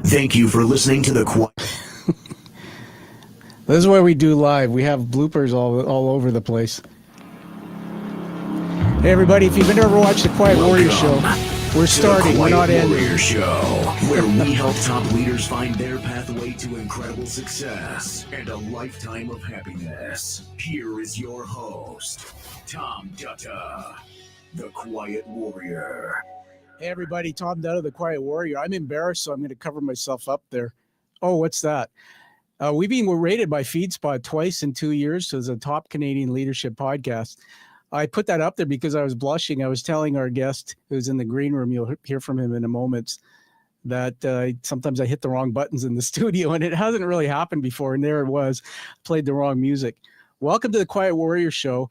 Thank you for listening to the This is what we do live. We have bloopers all over the place. Hey everybody, if you've never watched the Quiet Warrior Show, we're starting. We're not ending. Warrior Show, where we help top leaders find their pathway to incredible success and a lifetime of happiness. Here is your host, Tom Dutta, the Quiet Warrior. Hey everybody, Tom Dutta, the Quiet Warrior. I'm embarrassed, so I'm going to cover myself up there. Oh, what's that? We've been rated by FeedSpot twice in 2 years as a top Canadian leadership podcast. I put that up there because I was blushing. I was telling our guest who's in the green room, you'll hear from him in a moment, that sometimes I hit the wrong buttons in the studio, and it hasn't really happened before. And there it was, played the wrong music. Welcome to the Quiet Warrior Show.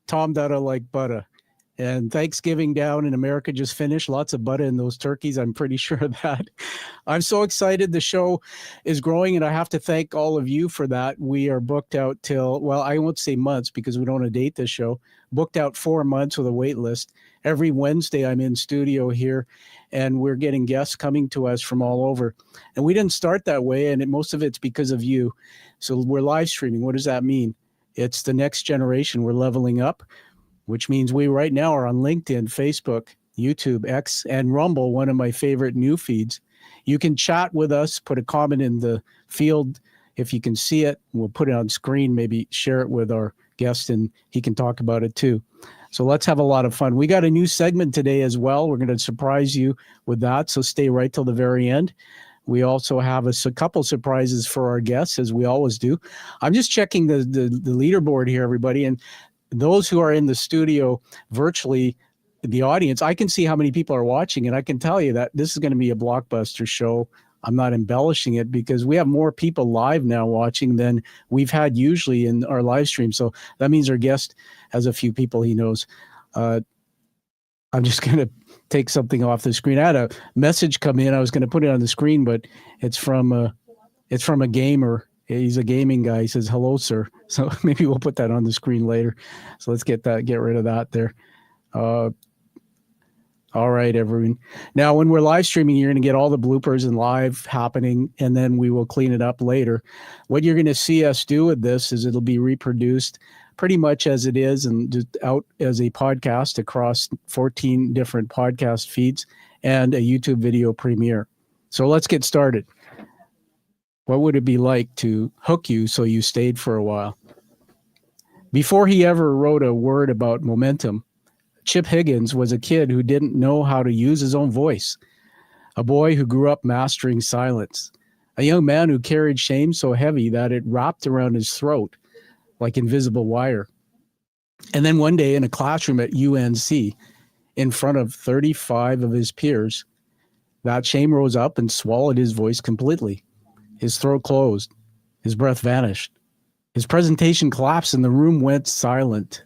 Tom Dutta like butter. And Thanksgiving down in America just finished. Lots of butter in those turkeys. I'm pretty sure of that. I'm so excited. The show is growing, and I have to thank all of you for that. We are booked out till, well, I won't say months because we don't want to date this show. Booked out 4 months with a wait list. Every Wednesday I'm in studio here, and we're getting guests coming to us from all over. And we didn't start that way, and most of it's because of you. So we're live streaming. What does that mean? It's the next generation. We're leveling up, which means we right now are on LinkedIn, Facebook, YouTube, X, and Rumble, one of my favorite new feeds. You can chat with us, put a comment in the field if you can see it. We'll put it on screen, maybe share it with our guest, and he can talk about it too. So let's have a lot of fun. We got a new segment today as well. We're going to surprise you with that, so stay right till the very end. We also have a couple surprises for our guests, as we always do. I'm just checking the leaderboard here, everybody, and those who are in the studio virtually, the audience, I can see how many people are watching, and I can tell you that this is going to be a blockbuster show. I'm not embellishing it because we have more people live now watching than we've had usually in our live stream. So that means our guest has a few people he knows. I'm just going to take something off the screen. I had a message come in. I was going to put it on the screen, but it's from a gamer. He's a gaming guy. He says, "Hello, sir." So maybe we'll put that on the screen later. So let's get rid of that there. All right, everyone. Now, when we're live streaming, you're going to get all the bloopers and live happening, and then we will clean it up later. What you're going to see us do with this is it'll be reproduced pretty much as it is and just out as a podcast across 14 different podcast feeds and a YouTube video premiere. So let's get started. What would it be like to hook you so you stayed for a while? Before he ever wrote a word about momentum, Chip Higgins was a kid who didn't know how to use his own voice, a boy who grew up mastering silence, a young man who carried shame so heavy that it wrapped around his throat like invisible wire. And then one day in a classroom at UNC, in front of 35 of his peers, that shame rose up and swallowed his voice completely. His throat closed. His breath vanished. His presentation collapsed and the room went silent.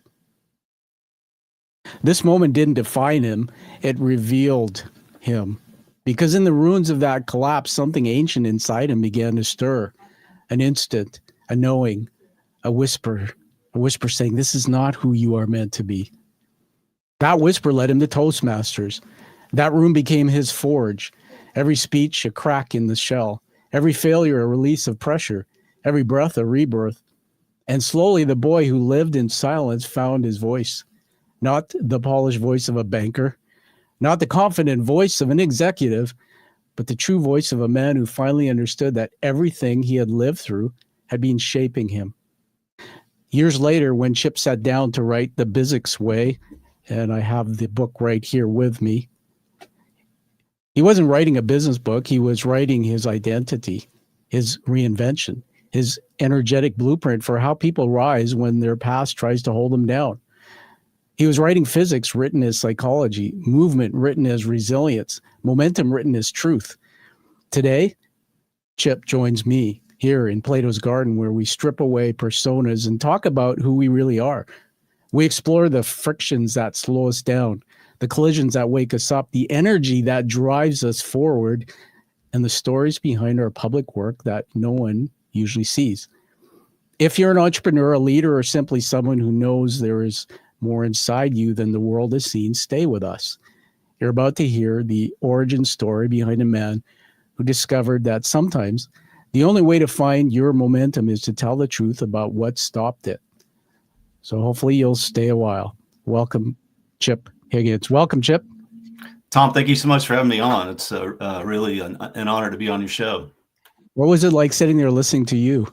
This moment didn't define him. It revealed him. Because in the ruins of that collapse, something ancient inside him began to stir. An instant, a knowing, a whisper saying, "This is not who you are meant to be." That whisper led him to Toastmasters. That room became his forge. Every speech, a crack in the shell. Every failure, a release of pressure. Every breath, a rebirth. And slowly, the boy who lived in silence found his voice. Not the polished voice of a banker, not the confident voice of an executive, but the true voice of a man who finally understood that everything he had lived through had been shaping him. Years later, when Chip sat down to write The Bizzics Way, and I have the book right here with me, he wasn't writing a business book. He was writing his identity, his reinvention, his energetic blueprint for how people rise when their past tries to hold them down. He was writing physics written as psychology, movement written as resilience, momentum written as truth. Today, Chip joins me here in Plato's Garden, where we strip away personas and talk about who we really are. We explore the frictions that slow us down, the collisions that wake us up, the energy that drives us forward, and the stories behind our public work that no one usually sees. If you're an entrepreneur, a leader, or simply someone who knows there is more inside you than the world has seen, stay with us. You're about to hear the origin story behind a man who discovered that sometimes the only way to find your momentum is to tell the truth about what stopped it. So hopefully you'll stay a while. Welcome, Chip Higgins. Welcome, Chip. Tom, thank you so much for having me on. It's really an honor to be on your show. What was it like sitting there listening to you?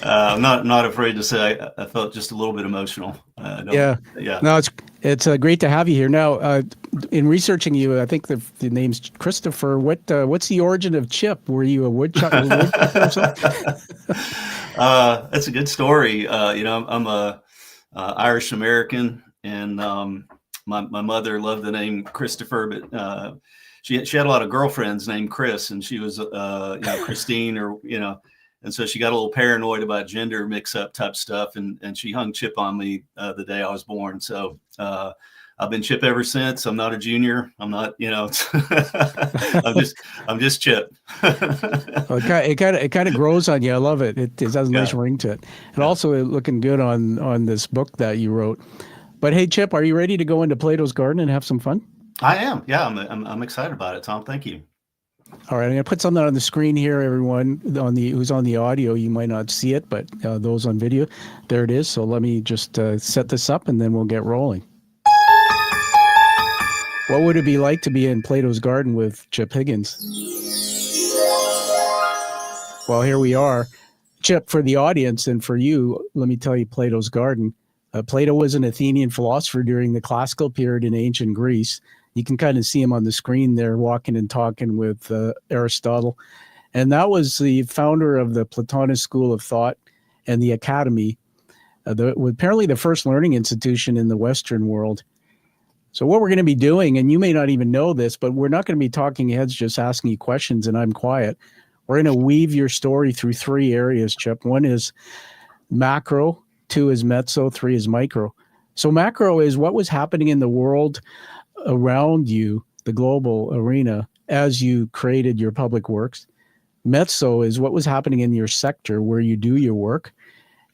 I'm not afraid to say I felt just a little bit emotional. Yeah. No, it's great to have you here. Now, in researching you, I think the name's Christopher. What's the origin of Chip? Were you a woodchucker or something? That's a good story. I'm a Irish American, and my mother loved the name Christopher, but she had a lot of girlfriends named Chris, and she was Christine, or and so she got a little paranoid about gender mix-up type stuff, and she hung Chip on me the day I was born. So I've been Chip ever since. I'm not a junior. I'm not, I'm just Chip. Well, it kind of grows on you. I love it. It has a nice ring to it, and also looking good on this book that you wrote. But hey, Chip, are you ready to go into Plato's Garden and have some fun? I am. Yeah, I'm excited about it, Tom. Thank you. All right, I'm going to put something on the screen here, everyone. Who's on the audio, you might not see it, but those on video, there it is. So let me just set this up, and then we'll get rolling. What would it be like to be in Plato's Garden with Chip Higgins? Well, here we are. Chip, for the audience and for you, let me tell you Plato's Garden. Plato was an Athenian philosopher during the classical period in ancient Greece. You can kind of see him on the screen there walking and talking with Aristotle. And that was the founder of the Platonist school of thought and the academy, apparently the first learning institution in the Western world. So what we're going to be doing, and you may not even know this, but we're not going to be talking heads just asking you questions and I'm quiet. We're going to weave your story through three areas, Chip. One is macro, two is mezzo, three is micro. So macro is what was happening in the world around you, the global arena, as you created your public works. Mezzo is what was happening in your sector where you do your work.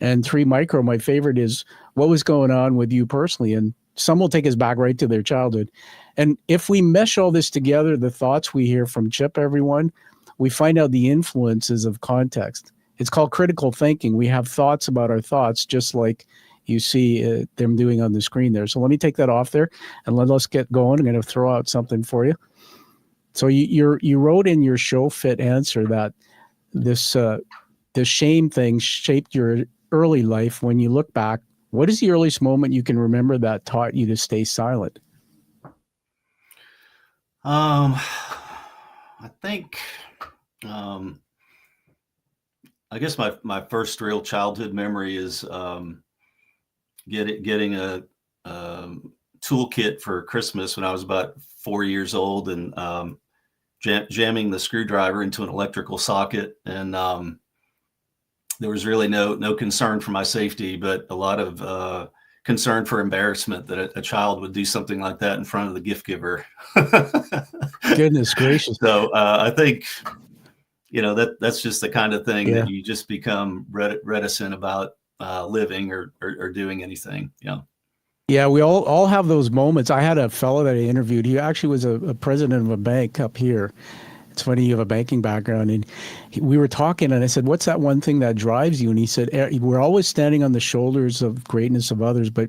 And three, micro, my favorite, is what was going on with you personally. And some will take us back right to their childhood. And if we mesh all this together, the thoughts we hear from Chip, everyone, we find out the influences of context. It's called critical thinking. We have thoughts about our thoughts, just like you see them doing on the screen there. So let me take that off there and let us get going. I'm going to throw out something for you. So you wrote in your show fit answer that this shame thing shaped your early life. When you look back, what is the earliest moment you can remember that taught you to stay silent? I think, I guess my first real childhood memory is getting a toolkit for Christmas when I was about 4 years old, and jamming the screwdriver into an electrical socket. And there was really no concern for my safety, but a lot of concern for embarrassment that a child would do something like that in front of the gift giver. Goodness gracious. So I think, that's just the kind of thing that you just become reticent about living or doing anything. Yeah, we all have those moments. I had a fellow that I interviewed. He actually was a president of a bank up here. It's funny, you have a banking background. And we were talking, and I said, what's that one thing that drives you? And he said, we're always standing on the shoulders of greatness of others, but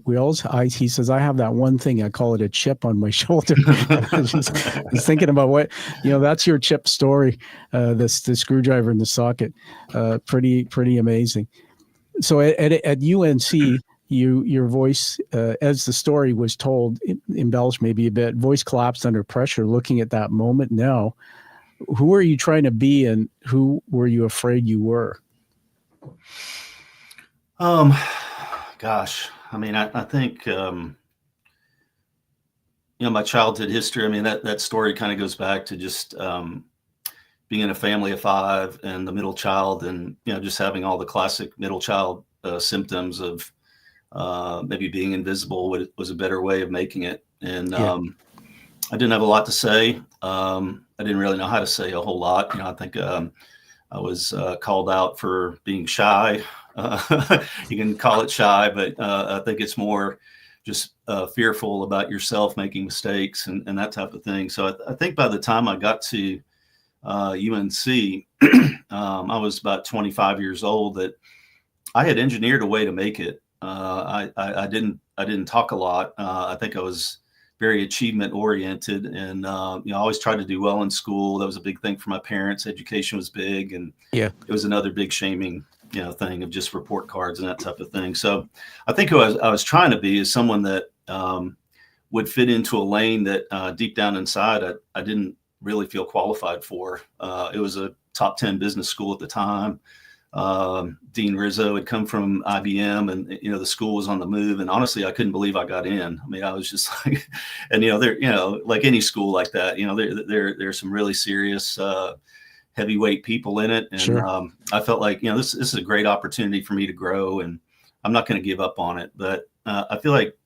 he says, I have that one thing, I call it a chip on my shoulder. I was thinking about what, that's your Chip story, the screwdriver in the socket. Pretty amazing. So at UNC, your voice, as the story was told, embellished maybe a bit, voice collapsed under pressure. Looking at that moment now, who were you trying to be, and who were you afraid you were? Gosh, I mean, I think, my childhood history, I mean, that story kind of goes back to just being in a family of five and the middle child, and, just having all the classic middle child symptoms of maybe being invisible was a better way of making it. And I didn't have a lot to say. I didn't really know how to say a whole lot. I think I was called out for being shy. You can call it shy, but I think it's more just fearful about yourself making mistakes and that type of thing. So I think by the time I got to UNC, I was about 25 years old, that I had engineered a way to make it. I didn't talk a lot. I think I was very achievement oriented, and I always tried to do well in school. That was a big thing for my parents. Education was big, and Yeah. it was another big shaming thing of just report cards and that type of thing. So I think who I was trying to be is someone that would fit into a lane that deep down inside I didn't really feel qualified for. It was a top 10 business school at the time. Dean Rizzo had come from IBM, and the school was on the move, and honestly I couldn't believe I got in. I mean, I was just like, and there, like any school like that, there's some really serious heavyweight people in it, and Sure. I felt like this is a great opportunity for me to grow, and I'm not going to give up on it. But I feel like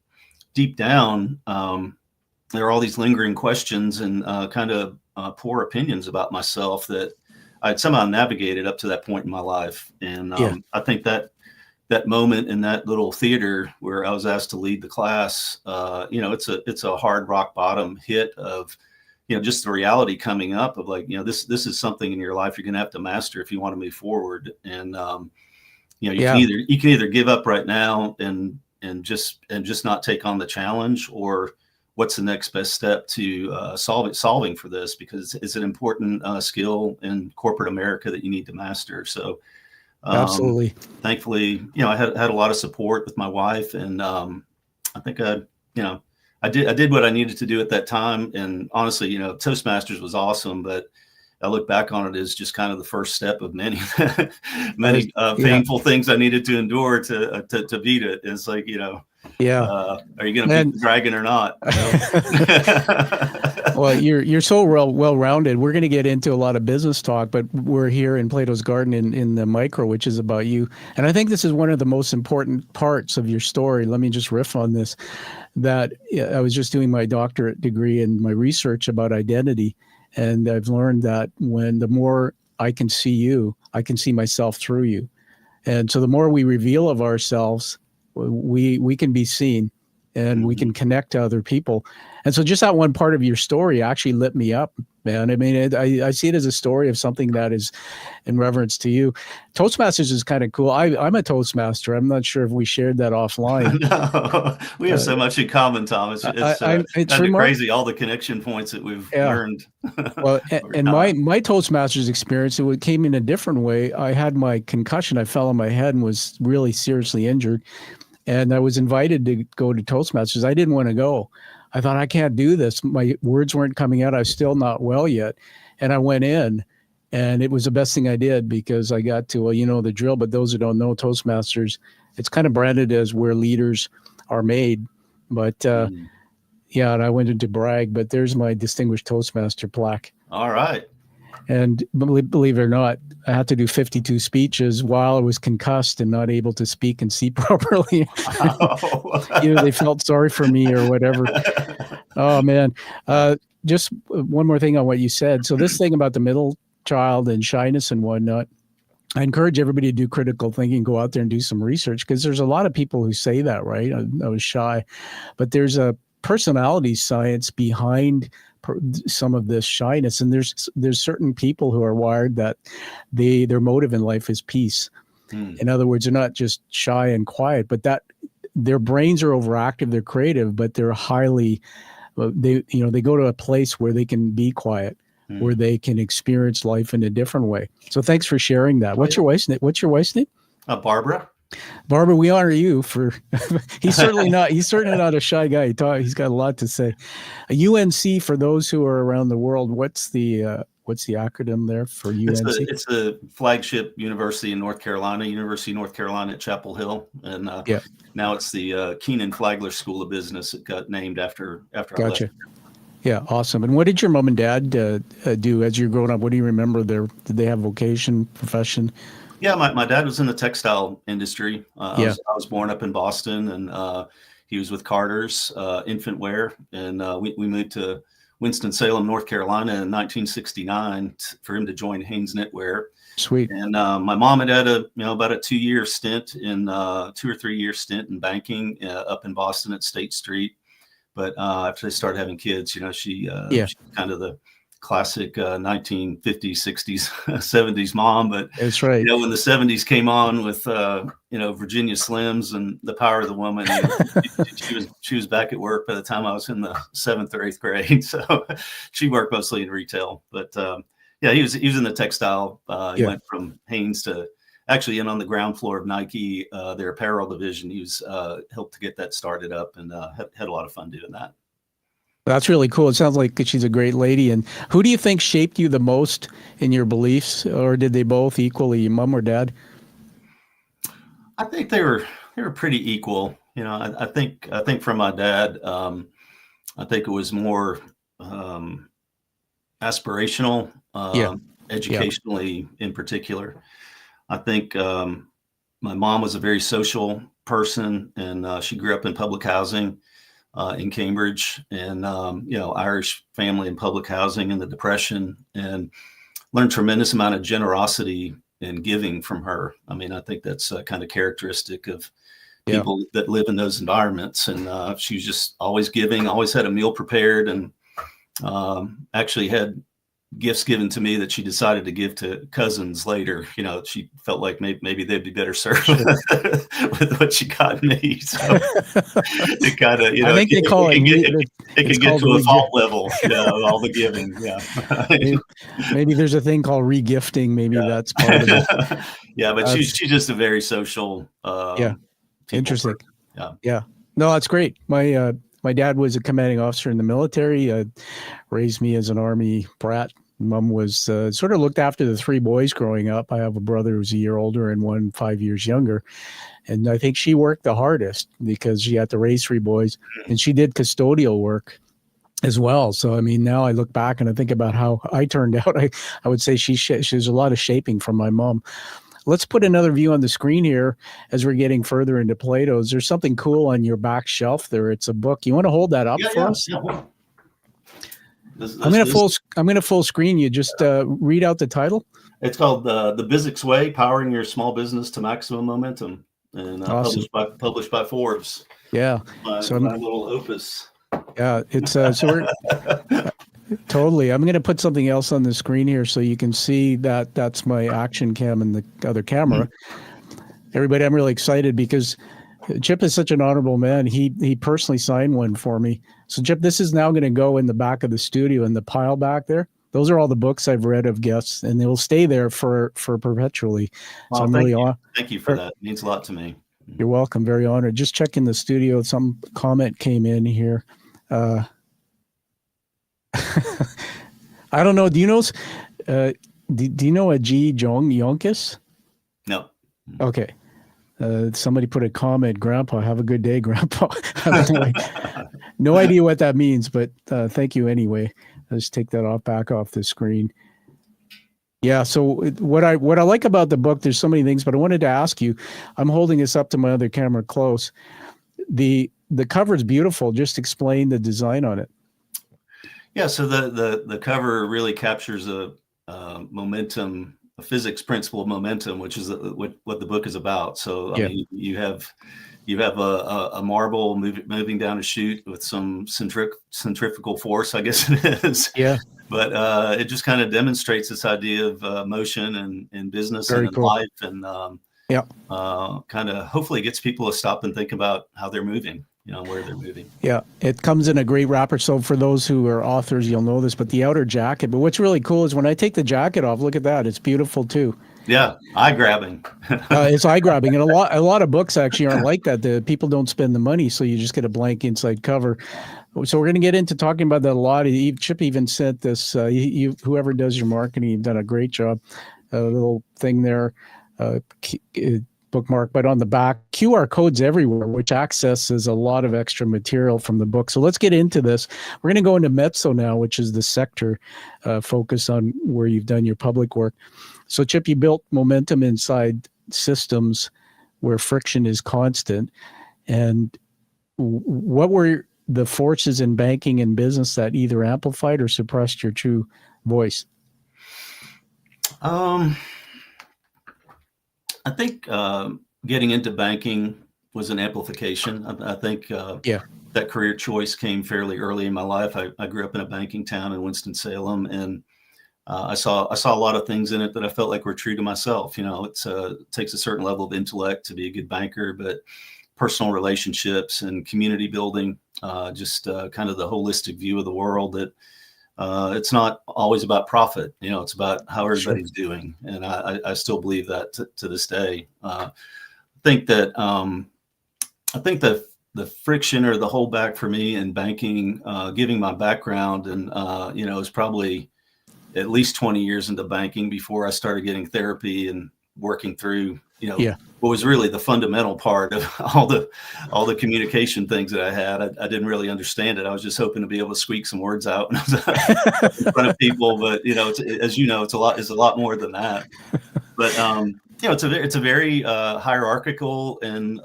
deep down there are all these lingering questions and kind of poor opinions about myself that I'd somehow navigated up to that point in my life. And I think that moment in that little theater where I was asked to lead the class, it's a hard rock bottom hit of, just the reality coming up of like, this is something in your life you're going to have to master if you want to move forward. And, you can either give up right now and just not take on the challenge, or what's the next best step to solving for this, because it's an important skill in corporate America that you need to master. So Absolutely. Thankfully, I had a lot of support with my wife, and I think I did what I needed to do at that time. And honestly, Toastmasters was awesome, but I look back on it as just kind of the first step of many painful things I needed to endure to beat it. It's like, are you going to beat the dragon or not? Well, you're so well-rounded. We're going to get into a lot of business talk, but we're here in Plato's Garden in the micro, which is about you. And I think this is one of the most important parts of your story. Let me just riff on this, that I was just doing my doctorate degree and my research about identity. And I've learned that the more I can see you, I can see myself through you. And so the more we reveal of ourselves, we can be seen, and we can connect to other people. And so just that one part of your story actually lit me up, man. I mean, I see it as a story of something that is in reverence to you. Toastmasters is kind of cool. I'm a Toastmaster. I'm not sure if we shared that offline. No, we have so much in common, Tom. It's kind of crazy, all the connection points that we've learned. Well, and my Toastmasters experience, it came in a different way. I had my concussion. I fell on my head and was really seriously injured. And I was invited to go to Toastmasters. I didn't want to go. I thought, I can't do this. My words weren't coming out. I was still not well yet. And I went in, and it was the best thing I did, because I got to, the drill. But those who don't know Toastmasters, it's kind of branded as where leaders are made. But and I went in to brag, but there's my Distinguished Toastmaster plaque. All right. And believe it or not, I had to do 52 speeches while I was concussed and not able to speak and see properly. They felt sorry for me or whatever. Oh, man. Just one more thing on what you said. So this thing about the middle child and shyness and whatnot, I encourage everybody to do critical thinking, go out there and do some research, because there's a lot of people who say that, right? I was shy. But there's a personality science behind some of this shyness, and there's certain people who are wired that their motive in life is peace. In other words, they're not just shy and quiet, but that their brains are overactive, they're creative, but they're highly they go to a place where they can be quiet, where they can experience life in a different way. So thanks for sharing that. What's your wife's name? Barbara. Barbara, we honor you for. He's certainly not a shy guy. He's got a lot to say. UNC, for those who are around the world, what's the acronym there for UNC? It's the flagship university in North Carolina, University of North Carolina at Chapel Hill, and now it's the Keenan Flagler School of Business. It got named after I left. Yeah, awesome. And what did your mom and dad do as you were growing up? What do you remember? Did they have vocation, profession? Yeah, my dad was in the textile industry. I was born up in Boston, and he was with Carter's infant wear, and we moved to Winston-Salem, North Carolina in 1969 for him to join Hanes Knitwear. Sweet. And my mom had about a 2-year stint in 2 or 3 year stint in banking up in Boston at State Street. But after they started having kids, she's kind of the classic 1950s, 60s, 70s mom. But that's right. When the 70s came on with Virginia Slims and the power of the woman, she was back at work by the time I was in the 7th or 8th grade. So she worked mostly in retail. But he was in the textile. He went from Hanes to actually in on the ground floor of Nike, their apparel division. He was helped to get that started up, and had a lot of fun doing that. That's really cool. It sounds like she's a great lady. And who do you think shaped you the most in your beliefs, or did they both equally, your mom or dad? I think they were pretty equal. I think from my dad, I think it was more aspirational, educationally in particular. I think my mom was a very social person, and she grew up in public housing in Cambridge, and Irish family in public housing in the Depression, and learned tremendous amount of generosity and giving from her. I mean, I think that's kind of characteristic of people that live in those environments. And she was just always giving, always had a meal prepared, and actually had gifts given to me that she decided to give to cousins later. She felt like maybe they'd be better served with what she got me. So it kind of, I think they call it can get to a fault level, of all the giving. Yeah. maybe there's a thing called regifting. Maybe that's part of it. Yeah, but she's just a very social. Interesting. Person. Yeah. No, that's great. My dad was a commanding officer in the military, raised me as an Army brat. Mom was sort of looked after the 3 boys growing up. I have a brother who's a year older and one 5 years younger. And I think she worked the hardest because she had to raise 3 boys, and she did custodial work as well. So, I mean, now I look back and I think about how I turned out. I would say she's a lot of shaping from my mom. Let's put another view on the screen here as we're getting further into Plato's. There's something cool on your back shelf there. It's a book. You want to hold that up for us? Yeah. I'm going to full screen you. Just read out the title. It's called the Bizzics Way: Powering Your Small Business to Maximum Momentum, and awesome. published by Forbes. Yeah. My little opus. Yeah, it's so we're totally. I'm going to put something else on the screen here so you can see that that's my action cam and the other camera. Everybody, I'm really excited because Chip is such an honorable man. He personally signed one for me. So Chip, this is now going to go in the back of the studio in the pile back there. Those are all the books I've read of guests, and they will stay there for perpetually. Well, so I'm thank really you. Thank you for that. It means a lot to me. You're welcome. Very honored. Just checking the studio. Some comment came in here. I don't know. Do you know? Do you know a G. Yonkis? No. Okay. Somebody put a comment. Grandpa, have a good day, Grandpa. No idea what that means, but thank you anyway. Let's take that back off the screen. Yeah. So what I like about the book, there's so many things, but I wanted to ask you. I'm holding this up to my other camera close. The cover is beautiful. Just explain the design on it. Yeah. So the cover really captures a momentum, a physics principle of momentum, which is what the book is about. So I mean, you have a marble moving down a chute with some centrifugal force, I guess it is. Yeah. But it just kind of demonstrates this idea of motion and business and in life, and kind of hopefully gets people to stop and think about how they're moving, where they're moving. Yeah, it comes in a great wrapper. So for those who are authors, you'll know this, but the outer jacket. But what's really cool is when I take the jacket off, look at that. It's beautiful too. Yeah, eye grabbing. It's eye grabbing, and a lot of books actually aren't like that. The people don't spend the money, so you just get a blank inside cover. So we're going to get into talking about that a lot. Chip even sent this. Whoever does your marketing, you've done a great job. A little thing there, bookmark, but on the back, QR codes everywhere, which accesses a lot of extra material from the book. So let's get into this. We're going to go into Mezzo now, which is the sector focus on where you've done your public work. So Chip, you built momentum inside systems where friction is constant. And what were the forces in banking and business that either amplified or suppressed your true voice? I think getting into banking was an amplification. I think that career choice came fairly early in my life. I grew up in a banking town in Winston-Salem, and I saw a lot of things in it that I felt like were true to myself. You know, it takes a certain level of intellect to be a good banker, but personal relationships and community building, just kind of the holistic view of the world, that it's not always about profit. You know, it's about how everybody's doing. And I still believe that to this day. I think that the friction or the holdback for me in banking, giving my background, and is probably at least 20 years into banking before I started getting therapy and working through, what was really the fundamental part of all the communication things that I had. I didn't really understand it. I was just hoping to be able to squeak some words out when I was in front of people. But it's a lot more than that. But it's a very hierarchical and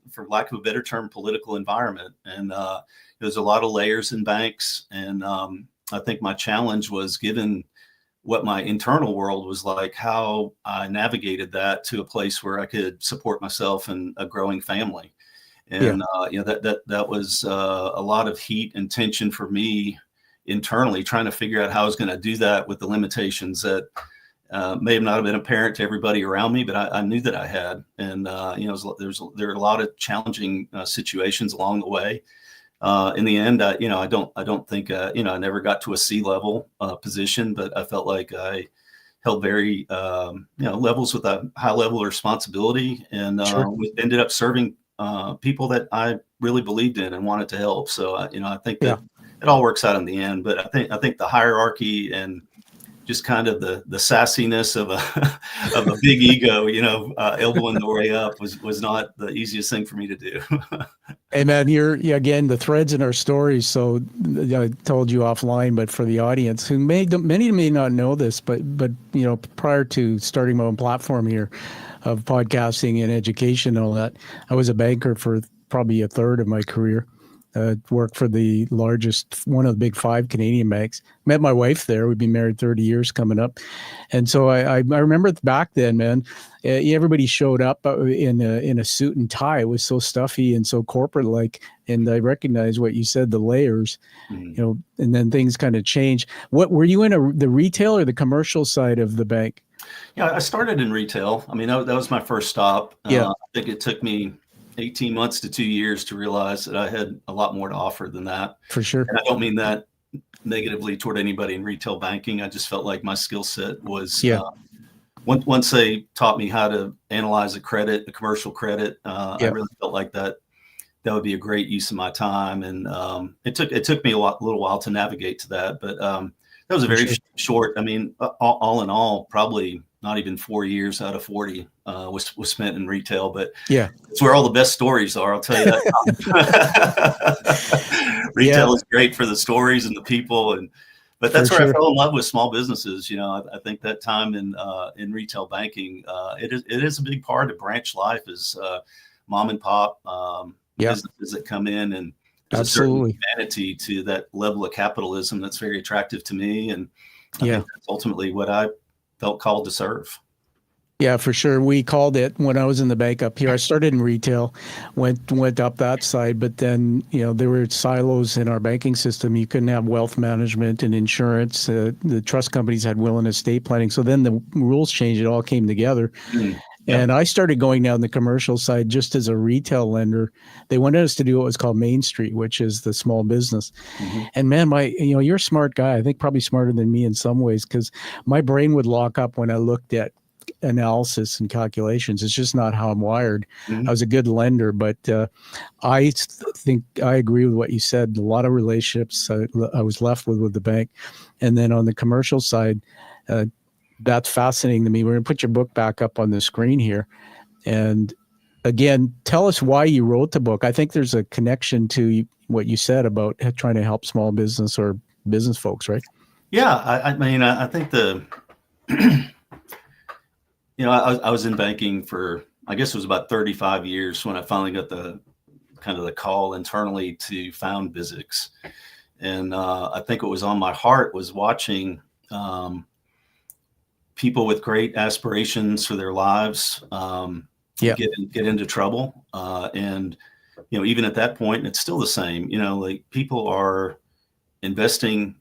for lack of a better term, political environment. And there's a lot of layers in banks. And I think my challenge was, given what my internal world was like, how I navigated that to a place where I could support myself and a growing family. And that was a lot of heat and tension for me internally, trying to figure out how I was going to do that with the limitations that may have not been apparent to everybody around me, but I knew that I had. And there are a lot of challenging situations along the way. In the end, I don't think I never got to a C-level position, but I felt like I held very levels with a high level of responsibility, and ended up serving people that I really believed in and wanted to help. So I think that it all works out in the end. But I think the hierarchy and just kind of the sassiness of a big ego, elbowing the way up was not the easiest thing for me to do. Hey man, again, the threads in our stories. So I told you offline, but for the audience who many may not know this, but prior to starting my own platform here of podcasting and education and all that, I was a banker for probably a third of my career. Worked for one of the big 5 Canadian banks. Met my wife there. We've been married 30 years coming up. And so I remember back then, man, everybody showed up in a suit and tie. It was so stuffy and so corporate like. And I recognize what you said, the layers, and then things kind of changed. What were you in the retail or the commercial side of the bank? Yeah, I started in retail. I mean, that was my first stop. I think it took me 18 months to 2 years to realize that I had a lot more to offer than that. For sure. And I don't mean that negatively toward anybody in retail banking. I just felt like my skill set was, once they taught me how to analyze a commercial credit, I really felt like that would be a great use of my time. And it took me a little while to navigate to that, but that was a very short, I mean, all in all, probably not even 4 years out of 40 was spent in retail, but it's where all the best stories are. I'll tell you that. Retail is great for the stories and the people, but that's where I fell in love with small businesses. I think that time in retail banking, it is a big part of branch life, is mom and pop businesses that come in, and there's a certain humanity to that level of capitalism that's very attractive to me, and I think that's ultimately what I felt called to serve. Yeah, for sure. We called it, when I was in the bank up here, I started in retail, went up that side, but then, there were silos in our banking system. You couldn't have wealth management and insurance. The trust companies had will and estate planning. So then the rules changed. It all came together. And I started going down the commercial side just as a retail lender. They wanted us to do what was called Main Street, which is the small business. And man, you're a smart guy. I think probably smarter than me in some ways, because my brain would lock up when I looked at analysis and calculations. It's just not how I'm wired. I was a good lender, but I think I agree with what you said. A lot of relationships I was left with the bank. And then on the commercial side, that's fascinating to me. We're going to put your book back up on the screen here. And again, tell us why you wrote the book. I think there's a connection to what you said about trying to help small business or business folks, right? Yeah. I mean, I think I was in banking for, I guess it was about 35 years when I finally got the kind of the call internally to found Bizzics. And I think what was on my heart was watching people with great aspirations for their lives get into trouble. And, even at that point, it's still the same, like people are investing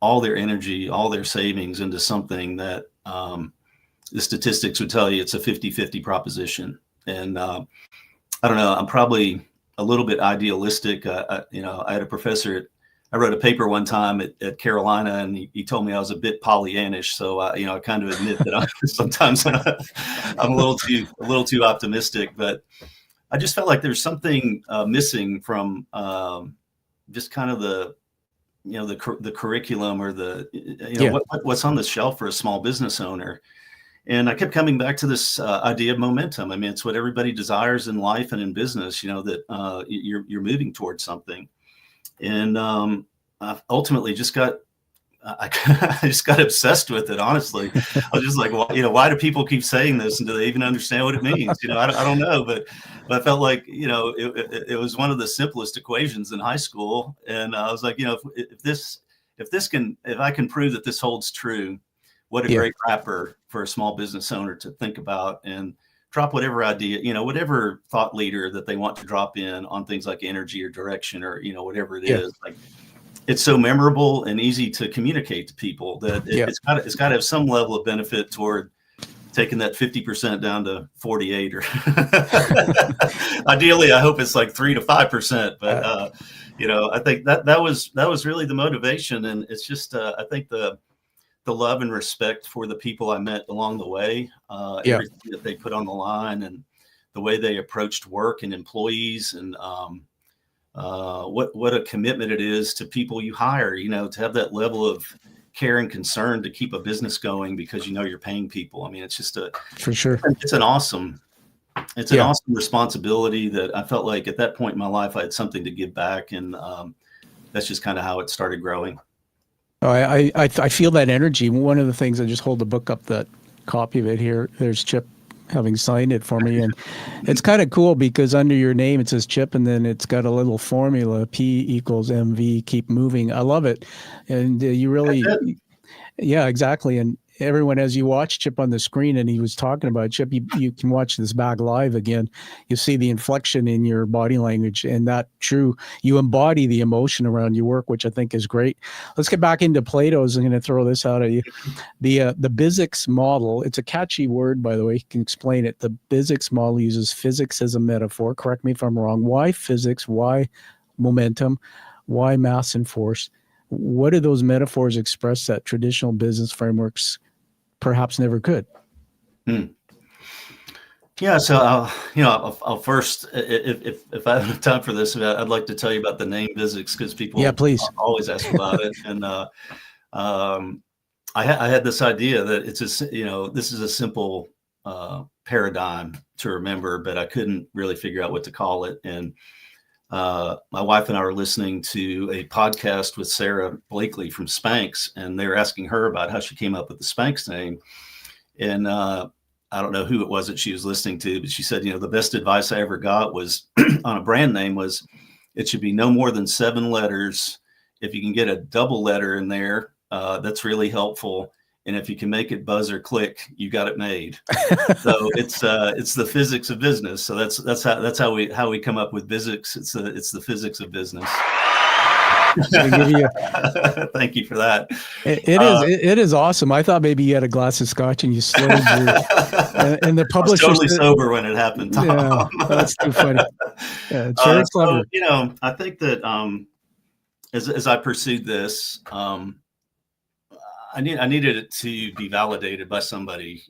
all their energy, all their savings into something that the statistics would tell you it's a 50-50 proposition. And I don't know, I'm probably a little bit idealistic. I had a professor I wrote a paper one time at Carolina, and he told me I was a bit Pollyannish. So, I kind of admit that sometimes I'm a little too optimistic, but I just felt like there's something missing from just kind of the curriculum or what's on the shelf for a small business owner. And I kept coming back to this idea of momentum. I mean, it's what everybody desires in life and in business, that you're moving towards something. And I ultimately just got obsessed with it. Honestly, I was just like, well, why do people keep saying this, and do they even understand what it means? I don't know, but I felt like it was one of the simplest equations in high school, and I was like, if I can prove that this holds true, what a great wrapper for a small business owner to think about and drop whatever idea, whatever thought leader that they want to drop in on things like energy or direction or, whatever it is. Like, it's so memorable and easy to communicate to people that it's got to have some level of benefit toward taking that 50% down to 48 or ideally, I hope it's like 3 to 5%. But, I think that was really the motivation. And it's just, I think the love and respect for the people I met along the way, everything that they put on the line and the way they approached work and employees and what a commitment it is to people you hire, to have that level of care and concern to keep a business going because, you're paying people. I mean, it's just for sure. It's an awesome responsibility that I felt like at that point in my life, I had something to give back. And that's just kind of how it started growing. Oh, I feel that energy. One of the things, I just hold the book up, that copy of it here. There's Chip having signed it for me, and it's kind of cool because under your name it says Chip, and then it's got a little formula: P=MV. Keep moving. I love it, and you really, exactly. And everyone, as you watch Chip on the screen, and he was talking about Chip, you can watch this back live again. You see the inflection in your body language, and that you embody the emotion around your work, which I think is great. Let's get back into Plato's. I'm going to throw this out at you. The Bizzics model, it's a catchy word, by the way. You can explain it. The Bizzics model uses physics as a metaphor. Correct me if I'm wrong. Why physics? Why momentum? Why mass and force? What do those metaphors express that traditional business frameworks perhaps never could? Yeah, so I'll first, if I have time for this, I'd like to tell you about the name Bizzics because people please always ask about it. And I had this idea that it's this is a simple paradigm to remember, but I couldn't really figure out what to call it. And my wife and I were listening to a podcast with Sarah Blakely from Spanx, and they were asking her about how she came up with the Spanx name. And I don't know who it was that she was listening to, but she said, the best advice I ever got was on a brand name was it should be no more than 7 letters. If you can get a double letter in there, that's really helpful. And if you can make it buzz or click, you got it made. So it's the physics of business. So that's how we come up with Bizzics. It's the physics of business. Thank you for that. It is awesome. I thought maybe you had a glass of scotch and you slowed and the publisher I was totally sober when it happened, Tom. Yeah, that's too funny. Yeah, it's very clever. So, I think that as I pursued this, I needed it to be validated by somebody,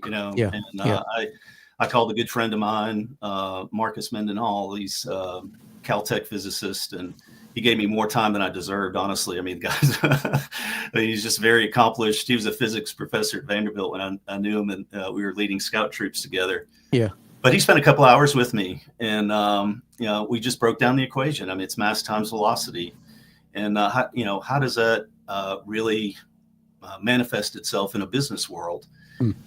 I called a good friend of mine, Marcus Mendenhall. He's Caltech physicist, and he gave me more time than I deserved, honestly. I mean, guys, he's just very accomplished. He was a physics professor at Vanderbilt when I knew him, and we were leading scout troops together. Yeah. But he spent a couple hours with me, and we just broke down the equation. I mean, it's mass times velocity, and how does that really manifest itself in a business world?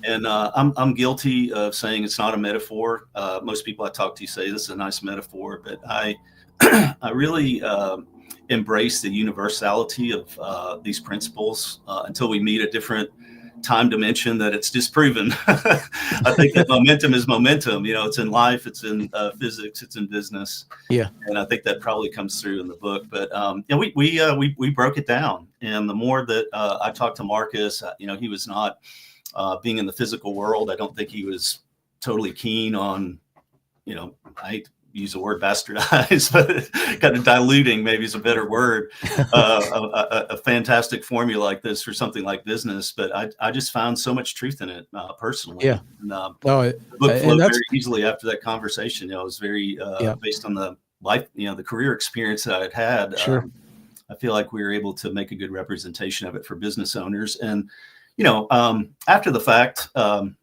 And I'm guilty of saying it's not a metaphor. Most people I talk to say this is a nice metaphor, but I I really embrace the universality of these principles until we meet a different time dimension that it's disproven. I think that momentum is momentum. You know, it's in life, it's in physics, it's in business. Yeah. And I think that probably comes through in the book. But you know, we broke it down, and the more that I talked to Marcus, you know, he was not being in the physical world. I don't think he was totally keen on, you know, I hate to use the word bastardized, but kind of diluting maybe is a better word, a fantastic formula like this for something like business. But I just found so much truth in it personally. Yeah. And, No, the book flowed very easily after that conversation. You know, it was very based on the life, you know, the career experience that I'd had. Sure. I feel like we were able to make a good representation of it for business owners. And, you know, after the fact, I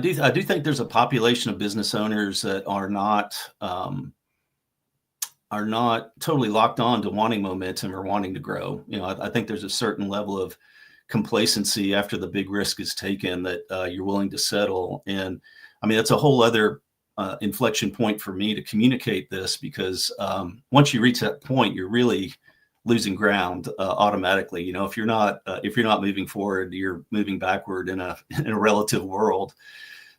do think there's a population of business owners that are not totally locked on to wanting momentum or wanting to grow. You know, I think there's a certain level of complacency after the big risk is taken that you're willing to settle. And I mean, that's a whole other inflection point for me to communicate this, because once you reach that point, you're really losing ground automatically. You know, if you're not moving forward, you're moving backward in a relative world.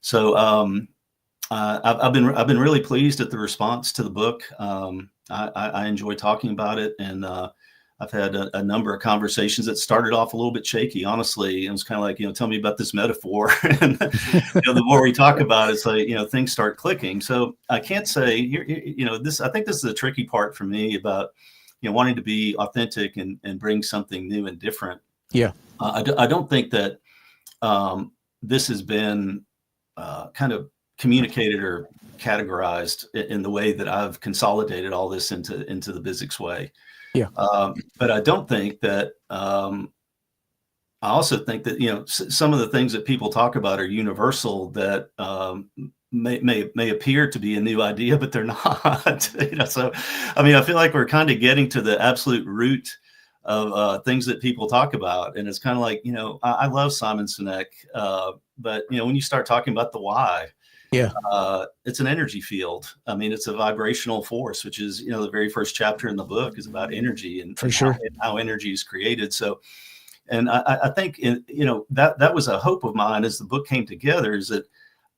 So I've been really pleased at the response to the book. I enjoy talking about it, and I've had a number of conversations that started off a little bit shaky, honestly. It was kind of like, you know, tell me about this metaphor. And you know, the more we talk about it, it's like, you know, things start clicking. So I can't say, you know, this, I think this is the tricky part for me about, you know, wanting to be authentic and bring something new and different. Yeah. I don't think that this has been kind of communicated or categorized in the way that I've consolidated all this into the Bizzics Way. Yeah. But I don't think that, I also think that, you know, some of the things that people talk about are universal, that may appear to be a new idea, but they're not. You know, so, I mean, I feel like we're kind of getting to the absolute root of things that people talk about. And it's kind of like, you know, I love Simon Sinek, but, you know, when you start talking about the why, yeah, it's an energy field. I mean, it's a vibrational force, which is, you know, the very first chapter in the book is about energy and, for sure, how energy is created. So, and I think, you know, that was a hope of mine as the book came together, is that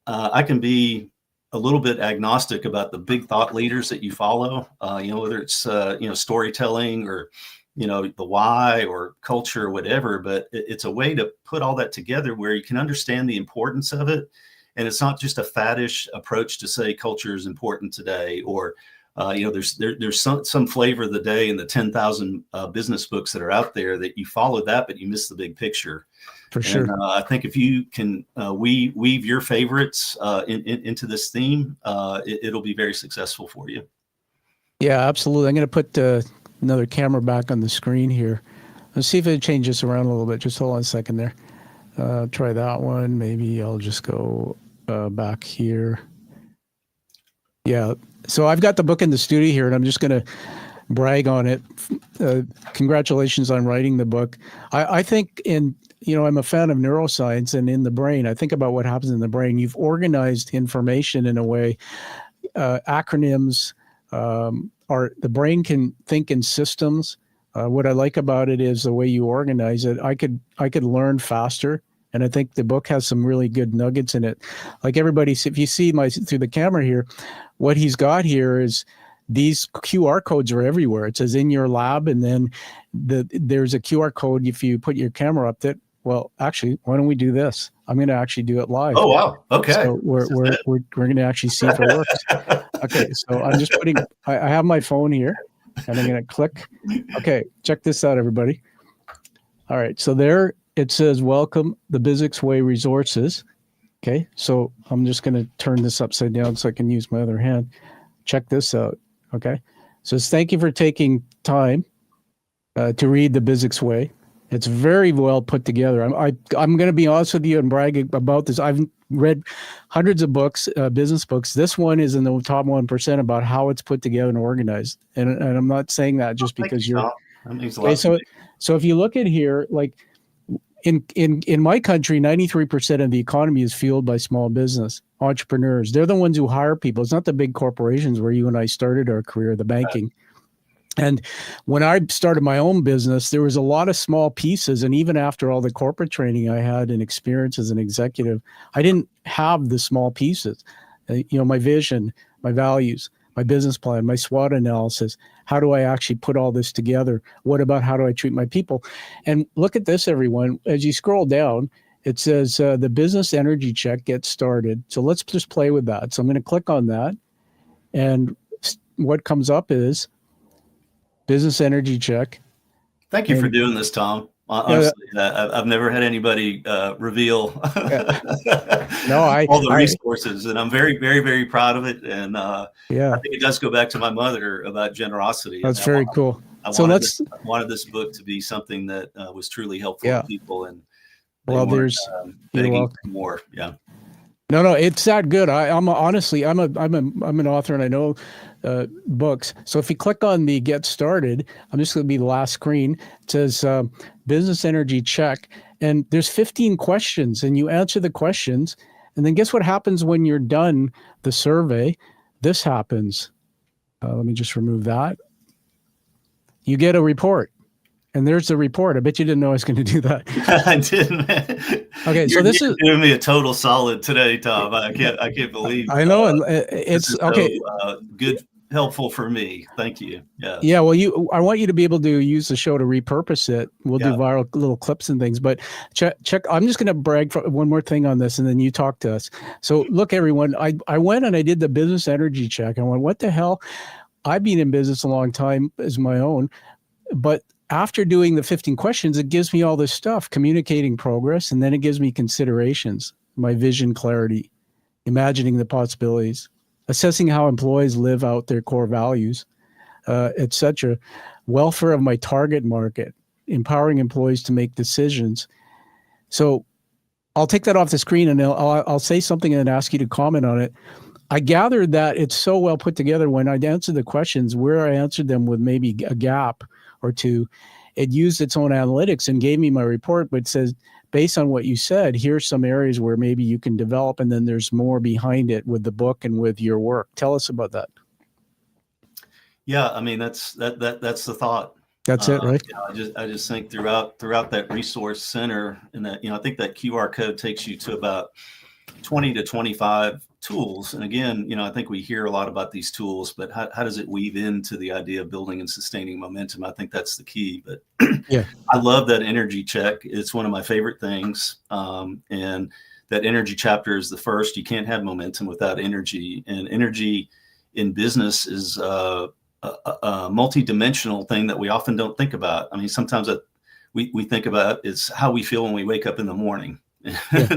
I can be a little bit agnostic about the big thought leaders that you follow, you know, whether it's, you know, storytelling or, you know, the why or culture or whatever, but it's a way to put all that together where you can understand the importance of it. And it's not just a faddish approach to say culture is important today, or, you know, there's some flavor of the day in the 10,000 business books that are out there that you follow that, but you miss the big picture. For sure. And, I think if you can weave your favorites into this theme, it'll be very successful for you. Yeah, absolutely. I'm going to put another camera back on the screen here. Let's see if it changes around a little bit. Just hold on a second there. Try that one. Maybe I'll just go back here. Yeah. So I've got the book in the studio here, and I'm just going to brag on it. Congratulations on writing the book. I think you know, I'm a fan of neuroscience, and in the brain, I think about what happens in the brain. You've organized information in a way, acronyms the brain can think in systems. What I like about it is the way you organize it. I could learn faster. And I think the book has some really good nuggets in it. Like everybody, if you see through the camera here, what he's got here is these QR codes are everywhere. It says in your lab, and then there's a QR code if you put your camera up that, well, actually, why don't we do this? I'm going to actually do it live. Oh, wow. Okay. So we're going to actually see if it works. Okay. So I'm just I have my phone here, and I'm going to click. Okay. Check this out, everybody. All right. So there it says, welcome the Bizzics Way resources. Okay. So I'm just going to turn this upside down so I can use my other hand. Check this out. Okay. It says, thank you for taking time to read the Bizzics Way. It's very well put together. I'm going to be honest with you and brag about this. I've read hundreds of books, business books. This one is in the top 1% about how it's put together and organized. And I'm not saying that just because you're. That makes a lot of sense. So if you look at here, like in my country, 93% of the economy is fueled by small business. entrepreneurs. They're the ones who hire people. It's not the big corporations where you and I started our career, the banking. And when I started my own business, there was a lot of small pieces. And even after all the corporate training I had and experience as an executive, I didn't have the small pieces. My vision, my values, my business plan, my SWOT analysis. How do I actually put all this together? What about how do I treat my people? And look at this, everyone. As you scroll down, it says the business energy check gets started. So let's just play with that. So I'm going to click on that. And what comes up is business energy check. Thank you for doing this, Tom. Honestly, I've never had anybody reveal all the resources, and I'm very, very, very proud of it. And I think it does go back to my mother about generosity. That's very cool. I wanted this book to be something that was truly helpful to people, and there's more. Yeah. No, it's that good. I'm an author, and I know books. So if you click on the Get Started, I'm just going to be the last screen. It says Business Energy Check, and there's 15 questions, and you answer the questions, and then guess what happens when you're done the survey? This happens. Let me just remove that. You get a report. And there's the report. I bet you didn't know I was going to do that. I didn't. Okay, so this is doing me a total solid today, Tom. I can't believe. I know, and it's okay. Good, helpful for me. Thank you. Yeah. Yeah. Well, I want you to be able to use the show to repurpose it. We'll do viral little clips and things. But check. I'm just going to brag for one more thing on this, and then you talk to us. So look, everyone. I went and I did the business energy check. I went, what the hell? I've been in business a long time as my own, but after doing the 15 questions, it gives me all this stuff, communicating progress, and then it gives me considerations, my vision clarity, imagining the possibilities, assessing how employees live out their core values, etc., welfare of my target market, empowering employees to make decisions. So I'll take that off the screen, and I'll say something and then ask you to comment on it. I gathered that it's so well put together when I answered the questions where I answered them with maybe a gap or two, it used its own analytics and gave me my report, but says, based on what you said, here's some areas where maybe you can develop, and then there's more behind it with the book and with your work. Tell us about that. Yeah, I mean, that's the thought. That's it, right? I just think throughout that resource center, and that, I think that QR code takes you to about 20 to 25 tools. And again, I think we hear a lot about these tools, but how does it weave into the idea of building and sustaining momentum? I think that's the key. But I love that energy check. It's one of my favorite things. And that energy chapter is the first. You can't have momentum without energy. And energy in business is a multi-dimensional thing that we often don't think about. I mean, sometimes we think about is how we feel when we wake up in the morning. It's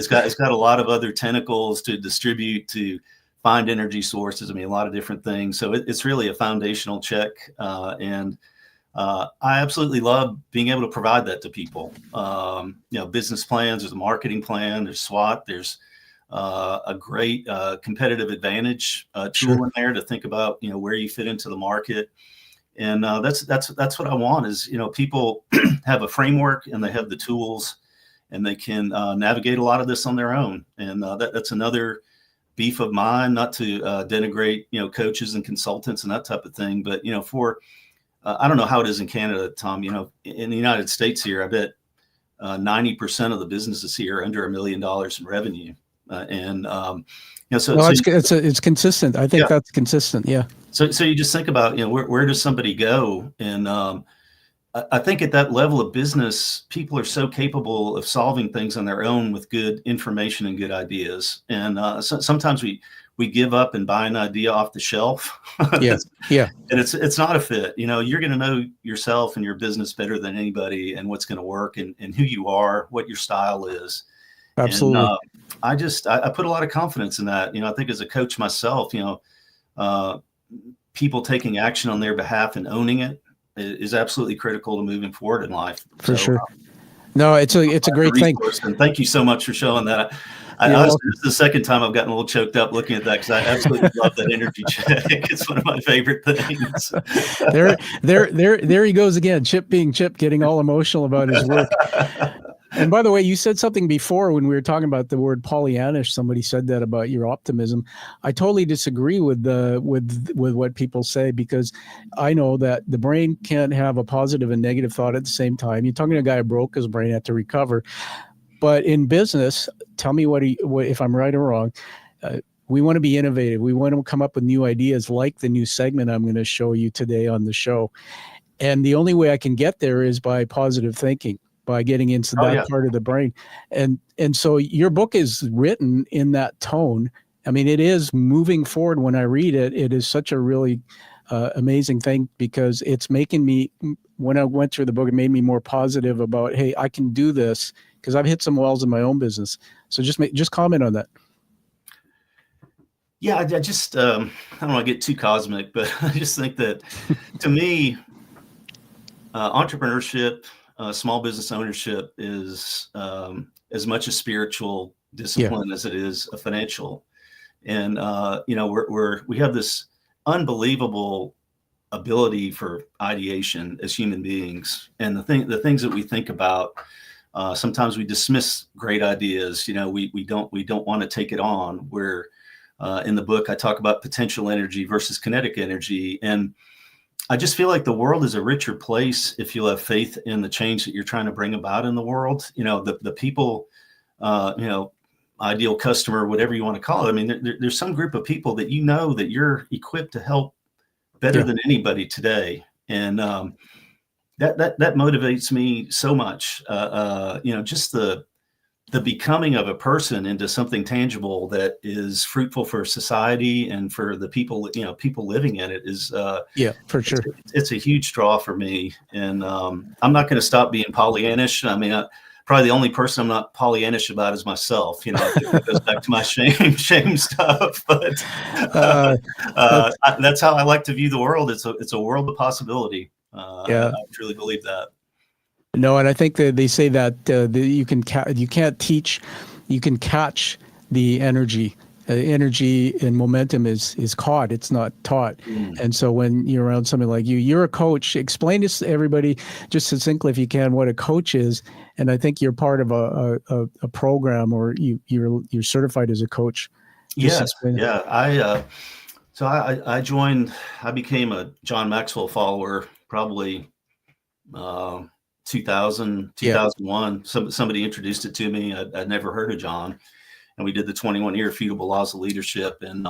got a lot of other tentacles to distribute, to find energy sources. I mean, a lot of different things. So it's really a foundational check. And I absolutely love being able to provide that to people. Business plans, there's a marketing plan, there's SWOT, there's a great competitive advantage tool in there to think about, where you fit into the market. And that's what I want is, people have a framework and they have the tools and they can navigate a lot of this on their own. And that's another beef of mine, not to denigrate, coaches and consultants and that type of thing. But, I don't know how it is in Canada, Tom, in the United States here, I bet 90% of the businesses here are under $1 million in revenue. It's consistent. I think that's consistent. Yeah. So you just think about, where does somebody go? And I think at that level of business, people are so capable of solving things on their own with good information and good ideas. And sometimes we give up and buy an idea off the shelf. Yeah. And it's not a fit. You're going to know yourself and your business better than anybody, and what's going to work, and who you are, what your style is. Absolutely. And, I put a lot of confidence in that. I think as a coach myself, people taking action on their behalf and owning it is absolutely critical to moving forward in life. For sure. No, it's a great thing. And thank you so much for showing that. This is the second time I've gotten a little choked up looking at that, because I absolutely love that energy check. It's one of my favorite things. There he goes again. Chip being Chip, getting all emotional about his work. And by the way, you said something before when we were talking about the word Pollyannish. Somebody said that about your optimism. I totally disagree with what people say, because I know that the brain can't have a positive and negative thought at the same time. You're talking to a guy who broke his brain, had to recover. But in business, tell me what if I'm right or wrong. We want to be innovative. We want to come up with new ideas, like the new segment I'm going to show you today on the show. And the only way I can get there is by positive thinking, by getting into that part of the brain. And so your book is written in that tone. I mean, it is moving forward. When I read it, it is such a really amazing thing, because it's making me, when I went through the book, it made me more positive about, hey, I can do this, because I've hit some walls in my own business. So just comment on that. Yeah, I just, I don't want to get too cosmic, but I just think that to me, entrepreneurship, small business ownership is as much a spiritual discipline as it is a financial. And we have this unbelievable ability for ideation as human beings, and the things that we think about. Sometimes we dismiss great ideas. We don't want to take it on. Where in the book I talk about potential energy versus kinetic energy, and I just feel like the world is a richer place if you have faith in the change that you're trying to bring about in the world. The people, ideal customer, whatever you want to call it. I mean, there's some group of people that that you're equipped to help better than anybody today, and that motivates me so much. Just the becoming of a person into something tangible that is fruitful for society and for the people, people living in it is, for sure. It's a huge draw for me. And I'm not going to stop being Pollyannish. I mean, probably the only person I'm not Pollyannish about is myself. It goes back to my shame stuff, but that's how I like to view the world. It's a world of possibility. I truly believe that. No, and I think that they say that you can't teach, you can catch the energy. Energy and momentum is caught, it's not taught. And so when you're around somebody like you're a coach. Explain to everybody just succinctly, if you can, what a coach is. And I think you're part of a program, or you're certified as a coach. Yes, yeah. I became a John Maxwell follower probably 2001. Somebody introduced it to me. I'd never heard of John, and we did the 21-year Immutable Laws of Leadership, and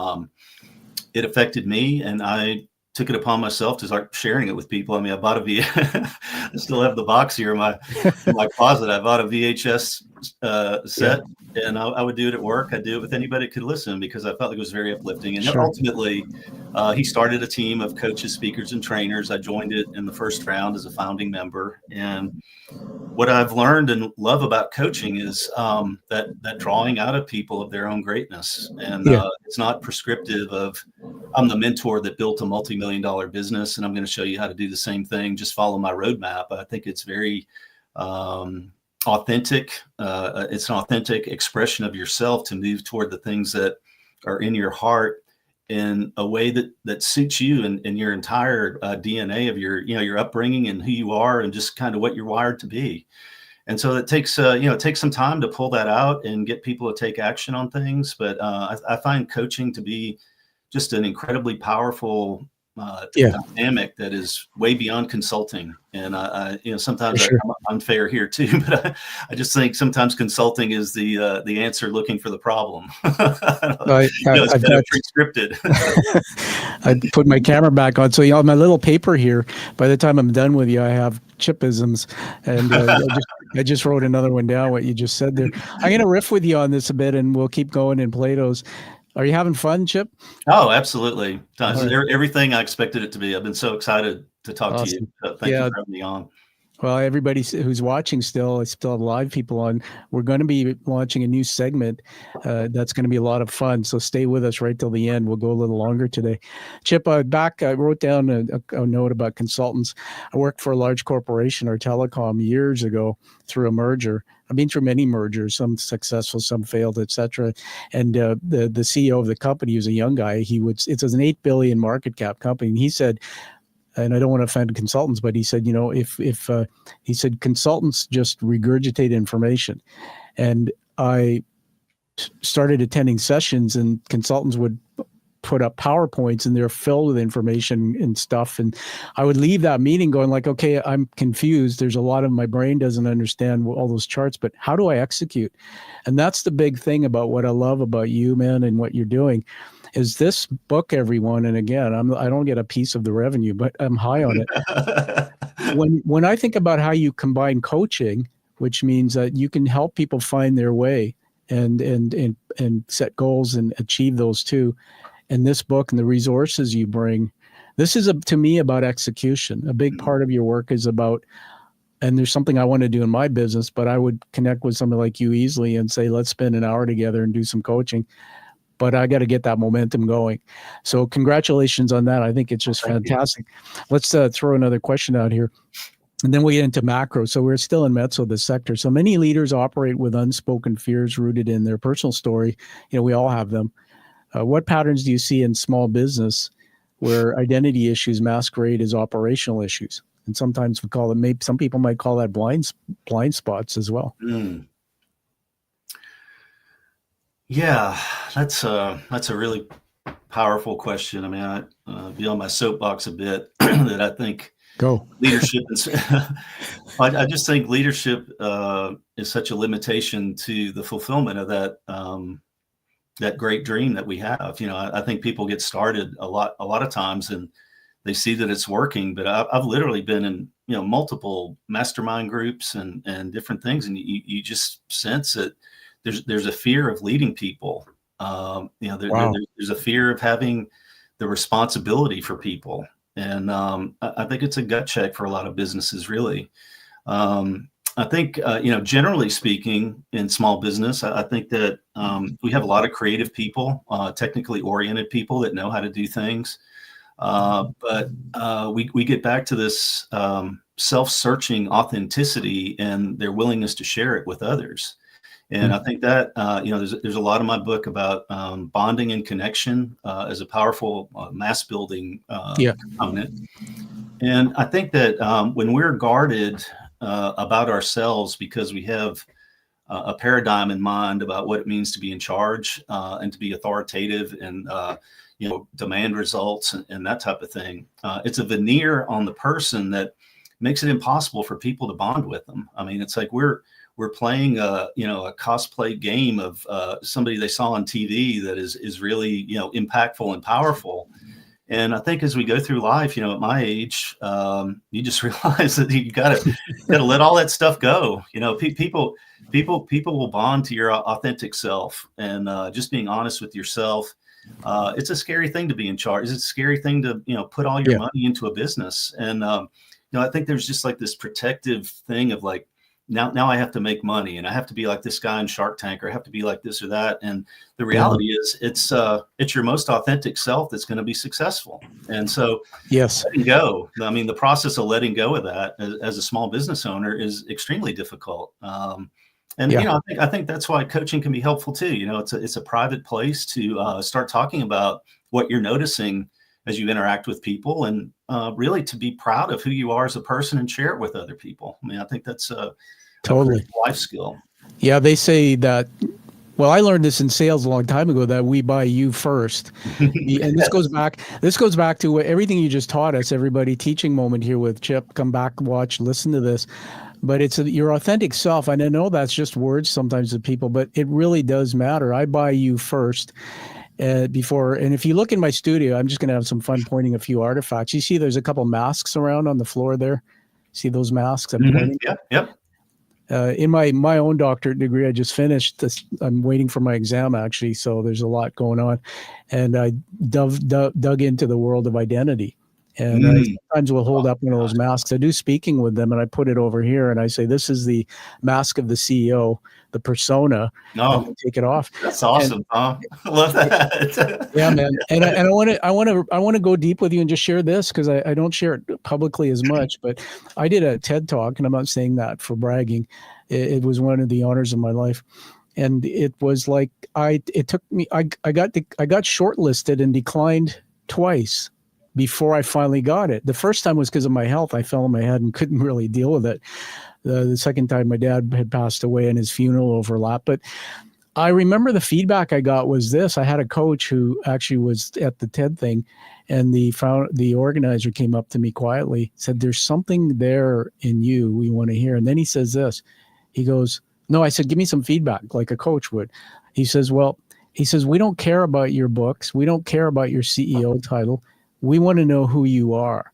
it affected me, and I took it upon myself to start sharing it with people. I mean, I bought I still have the box here in my closet. I bought a VHS set, and I would do it at work. I'd do it with anybody that could listen, because I felt like it was very uplifting. And ultimately, he started a team of coaches, speakers, and trainers. I joined it in the first round as a founding member. And what I've learned and love about coaching is that drawing out of people of their own greatness. And it's not prescriptive of, I'm the mentor that built a multi-million-dollar business, and I'm going to show you how to do the same thing. Just follow my roadmap. I think it's very authentic. It's an authentic expression of yourself to move toward the things that are in your heart in a way that suits you and your entire DNA of your upbringing and who you are, and just kind of what you're wired to be. And so it takes some time to pull that out and get people to take action on things. But I find coaching to be just an incredibly powerful dynamic that is way beyond consulting. And sometimes I'm unfair here too, but I just think sometimes consulting is the answer looking for the problem. It's kind of pre-scripted. I put my camera back on. So on my little paper here, by the time I'm done with you, I have Chipisms, and I just wrote another one down, what you just said there. I'm going to riff with you on this a bit, and we'll keep going in Plato's. Are you having fun, Chip? Oh, absolutely. Everything I expected it to be. I've been so excited to talk to you. Thank you for having me on. Well, everybody who's watching I still have live people on. We're going to be launching a new segment that's going to be a lot of fun. So stay with us right till the end. We'll go a little longer today. Chip, I wrote down a note about consultants. I worked for a large corporation or telecom years ago through a merger. I've been through many mergers, some successful, some failed, etc. And the CEO of the company, he was a young guy. It's an $8 billion market cap company. And he said, and I don't want to offend consultants, but he said, if he said consultants just regurgitate information. And I started attending sessions, and consultants would put up PowerPoints, and they're filled with information and stuff. And I would leave that meeting going like, okay, I'm confused. There's a lot of my brain doesn't understand all those charts, but how do I execute? And that's the big thing about what I love about you, man, and what you're doing is this book, everyone. And again, I don't get a piece of the revenue, but I'm high on it. When I think about how you combine coaching, which means that you can help people find their way and set goals and achieve those too. And this book and the resources you bring, this is to me about execution. A big part of your work is about, and there's something I want to do in my business, but I would connect with somebody like you easily and say, let's spend an hour together and do some coaching. But I got to get that momentum going. So congratulations on that. I think it's just fantastic. Let's throw another question out here. And then we get into macro. So we're still in mezzo, the sector. So many leaders operate with unspoken fears rooted in their personal story. We all have them. What patterns do you see in small business where identity issues masquerade as operational issues? And sometimes we call it, maybe some people might call that blind spots as well. Yeah, that's a really powerful question. I mean, I be on my soapbox a bit that I think leadership is, I just think leadership is such a limitation to the fulfillment of that great dream that we have. I think people get started a lot of times and they see that it's working, but I've literally been in, multiple mastermind groups and different things. And you just sense that there's a fear of leading people. There's a fear of having the responsibility for people. And I think it's a gut check for a lot of businesses, really. I think, generally speaking, in small business, I think that we have a lot of creative people, technically oriented people that know how to do things. But we get back to this self-searching authenticity and their willingness to share it with others. And I think that, there's a lot in my book about bonding and connection as a powerful mass building component. And I think that when we're guarded about ourselves because we have a paradigm in mind about what it means to be in charge and to be authoritative and, demand results and that type of thing, it's a veneer on the person that makes it impossible for people to bond with them. I mean, it's like we're playing a cosplay game of somebody they saw on TV that is really, impactful and powerful. And I think as we go through life, at my age, you just realize that you gotta let all that stuff go. People will bond to your authentic self, and just being honest with yourself. It's a scary thing to be in charge. It's a scary thing to put all your money into a business. And I think there's just like this protective thing of like, now I have to make money and I have to be like this guy in Shark Tank, or I have to be like this or that. And the reality is it's your most authentic self that's going to be successful. And so letting go, I mean, the process of letting go of that as a small business owner is extremely difficult. I think that's why coaching can be helpful too. It's a private place to start talking about what you're noticing as you interact with people, and really to be proud of who you are as a person and share it with other people. I mean, I think that's totally a life skill. Yeah, they say that. Well, I learned this in sales a long time ago, that we buy you first. And this goes back to everything you just taught us. Everybody, teaching moment here with Chip. Come back, watch, listen to this. But it's your authentic self. And I know that's just words sometimes to people, but it really does matter. I buy you first. Before, and if you look in my studio, I'm just going to have some fun pointing a few artifacts. You see there's a couple masks around on the floor there. See those masks I'm pointing? Yep. In my own doctorate degree, I just finished this. I'm waiting for my exam, actually, so there's a lot going on. And I dug into the world of identity. And I sometimes will hold up one of those masks. I do speaking with them, and I put it over here, and I say, this is the mask of the CEO, the persona. And take it off. That's awesome, Tom. I love that. Yeah, man. And I want to go deep with you and just share this, because I don't share it publicly as much. But I did a TED Talk, and I'm not saying that for bragging. It was one of the honors of my life. And it was like I got shortlisted and declined twice. before I finally got it. The first time was because of my health. I fell on my head and couldn't really deal with it. The second time, my dad had passed away and his funeral overlapped. But I remember the feedback I got was this. I had a coach who actually was at the TED thing, and the organizer came up to me quietly, said, "There's something there in you we want to hear." And then he says this. He goes, "No," I said, "Give me some feedback like a coach would." He says, "Well," he says, "we don't care about your books. We don't care about your CEO title. We want to know who you are."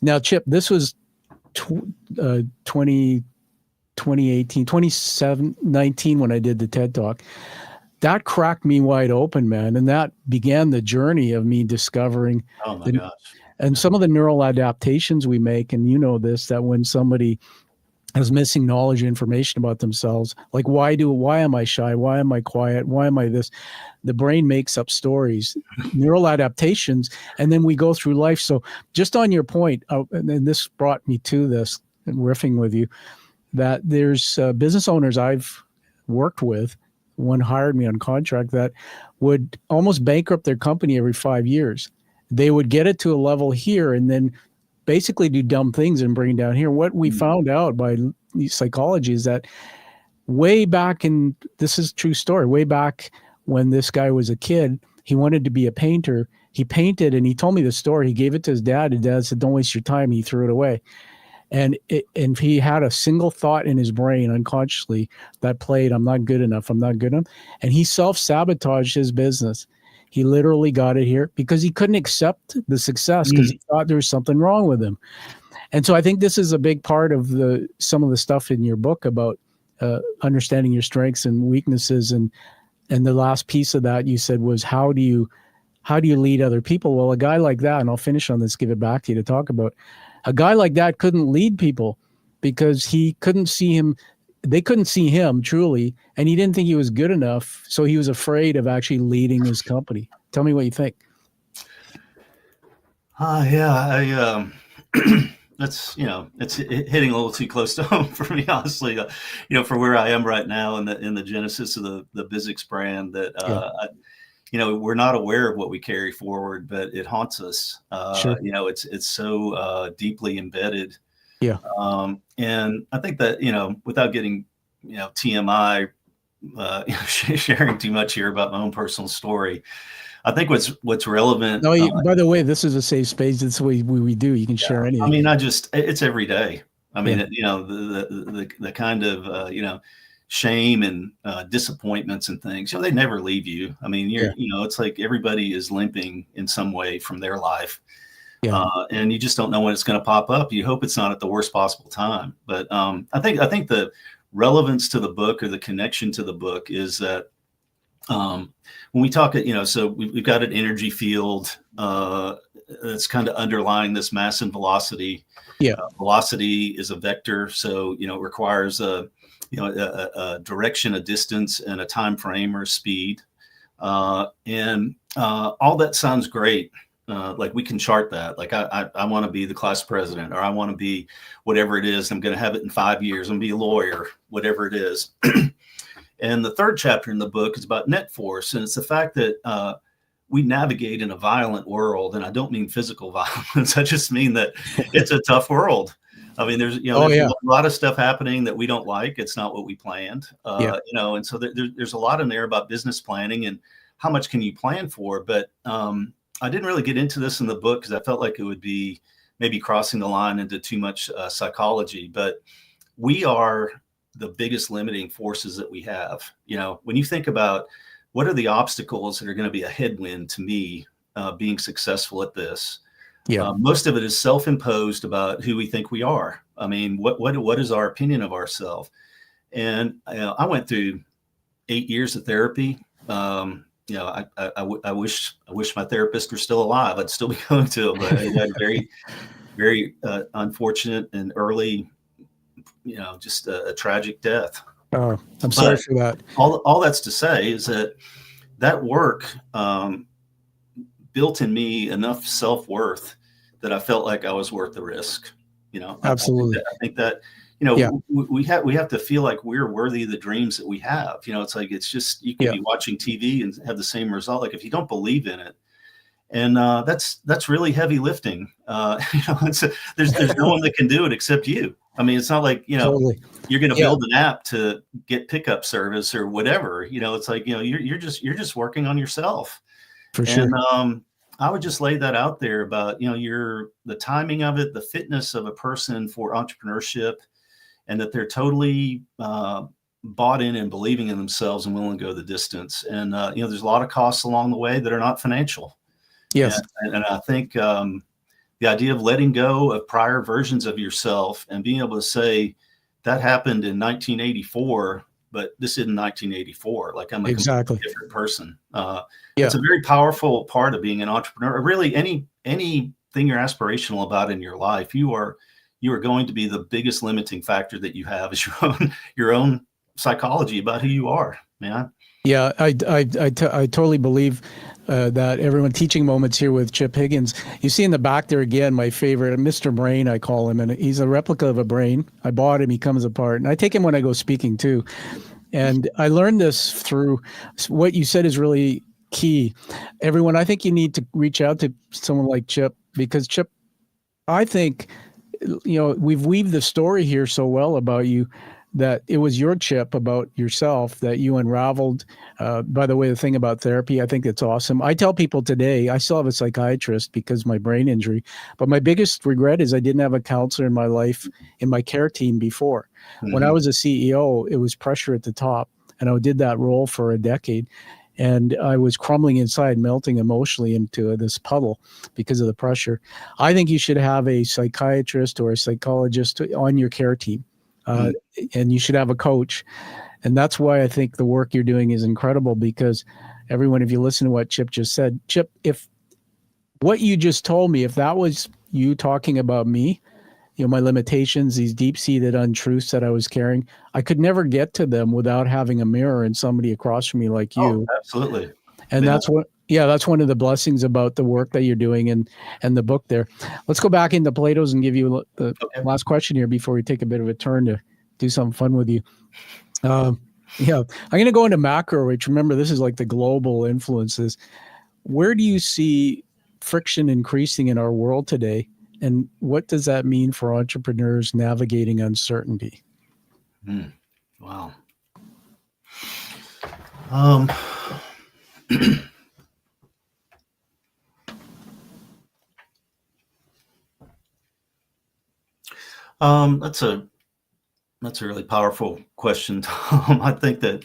Now, Chip, this was 2018, 2019 when I did the TED Talk. That cracked me wide open, man. And that began the journey of me discovering Gosh. And some of the neural adaptations we make. And you know this, that when somebody has missing knowledge and information about themselves, like why am I shy? Why am I quiet? Why am I this? The brain makes up stories, neural adaptations, and then we go through life. So just on your point, and this brought me to this, riffing with you, that there's business owners I've worked with, one hired me on contract, that would almost bankrupt their company every 5 years. They would get it to a level here and then basically do dumb things and bring it down here. What we found out by psychology is that way back in, this is a true story, way back when this guy was a kid, he wanted to be a painter. He painted, and he told me the story. He gave it to his dad. His dad said, "Don't waste your time." He threw it away. And he had a single thought in his brain unconsciously that played, "I'm not good enough. I'm not good enough." And he self-sabotaged his business. He literally got it here because he couldn't accept the success because he thought there was something wrong with him. And so I think this is a big part of some of the stuff in your book about understanding your strengths and weaknesses. And the last piece of that you said was, how do you lead other people? Well, a guy like that, and I'll finish on this, give it back to you to talk about, a guy like that couldn't lead people because he couldn't see him. They couldn't see him truly, and he didn't think he was good enough. So he was afraid of actually leading his company. Tell me what you think. That's, it's hitting a little too close to home for me, honestly, for where I am right now in the genesis of the Bizzics brand, that, we're not aware of what we carry forward, but it haunts us. Sure. It's so deeply embedded. Yeah. And I think that, without getting, TMI, sharing too much here about my own personal story, I think what's relevant. No, by the way, this is a safe space. It's the way we do. You can share anything. I mean, it's every day. I mean, the kind of, shame and disappointments and things, they never leave you. I mean, it's like everybody is limping in some way from their life. Yeah. And you just don't know when it's going to pop up. You hope it's not at the worst possible time. But I think the relevance to the book, or the connection to the book, is that when we talk, so we've got an energy field that's kind of underlying this mass and velocity. Yeah. Velocity is a vector, so it requires a direction, a distance, and a time frame or speed, and all that sounds great. Like we can chart that. Like I want to be the class president, or I want to be whatever it is. I'm going to have it in 5 years. I'm going to be a lawyer, whatever it is. And the third chapter in the book is about net force. And it's the fact that we navigate in a violent world. And I don't mean physical violence. I just mean that it's a tough world. I mean, there's a lot of stuff happening that we don't like. It's not what we planned, and so there's a lot in there about business planning and how much can you plan for. But I didn't really get into this in the book because I felt like it would be maybe crossing the line into too much psychology. But we are the biggest limiting forces that we have. When you think about what are the obstacles that are going to be a headwind to me being successful at this, most of it is self-imposed about who we think we are. I mean, what is our opinion of ourselves? And I went through 8 years of therapy. I wish my therapist were still alive. I'd still be going to him, but I had very, very unfortunate and early, just a tragic death. Oh, I'm sorry for that. All that's to say is that work built in me enough self-worth that I felt like I was worth the risk. Absolutely. I think that, we have to feel like we're worthy of the dreams that we have. It's like, it's just, you can be watching TV and have the same result. Like if you don't believe in it, And that's really heavy lifting. There's no one that can do it except you. I mean, it's not like, Totally. you're going to Yeah. build an app to get pickup service or whatever. It's like, you're just working on yourself. For sure. And I would just lay that out there about, the timing of it, the fitness of a person for entrepreneurship, and that they're totally bought in and believing in themselves and willing to go the distance. And, there's a lot of costs along the way that are not financial. Yes. And I think the idea of letting go of prior versions of yourself and being able to say that happened in 1984, but this isn't 1984. Like, I'm a completely different person. It's a very powerful part of being an entrepreneur. Really, anything you're aspirational about in your life, you are going to be the biggest limiting factor that you have is your own psychology about who you are, man. Yeah, I totally believe that. Everyone, teaching moments here with Chip Higgins. You see in the back there again, my favorite, Mr. Brain, I call him, and he's a replica of a brain. I bought him, he comes apart, and I take him when I go speaking too. And I learned this through what you said is really key. Everyone, I think you need to reach out to someone like Chip, because Chip, I think, we've weaved the story here so well about you, that it was your Chip about yourself that you unraveled. By the way, the thing about therapy, I think it's awesome. I tell people today, I still have a psychiatrist because of my brain injury, but my biggest regret is I didn't have a counselor in my life, in my care team before. Mm-hmm. When I was a CEO, it was pressure at the top, and I did that role for a decade. And I was crumbling inside, melting emotionally into this puddle because of the pressure. I think you should have a psychiatrist or a psychologist on your care team. And you should have a coach. And that's why I think the work you're doing is incredible, because everyone, if you listen to what Chip just said, Chip, if what you just told me, if that was you talking about me, my limitations, these deep-seated untruths that I was carrying, I could never get to them without having a mirror and somebody across from me like you. Oh, absolutely. And that's one of the blessings about the work that you're doing and the book there. Let's go back into Plato's and give you the last question here before we take a bit of a turn to do something fun with you. I'm going to go into macro, which, remember, this is like the global influences. Where do you see friction increasing in our world today? And what does that mean for entrepreneurs navigating uncertainty? Wow. That's a really powerful question, Tom. I think that,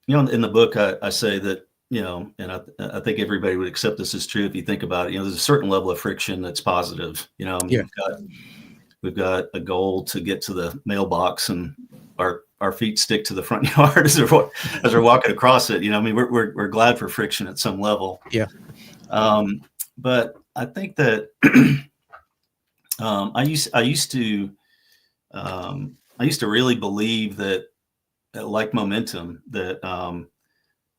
in the book, I say that, and I think everybody would accept this as true if you think about it. There's a certain level of friction that's positive. We've got a goal to get to the mailbox, and our feet stick to the front yard as we're walking across it. We're glad for friction at some level. Yeah. But I think that I used to really believe that, like momentum, that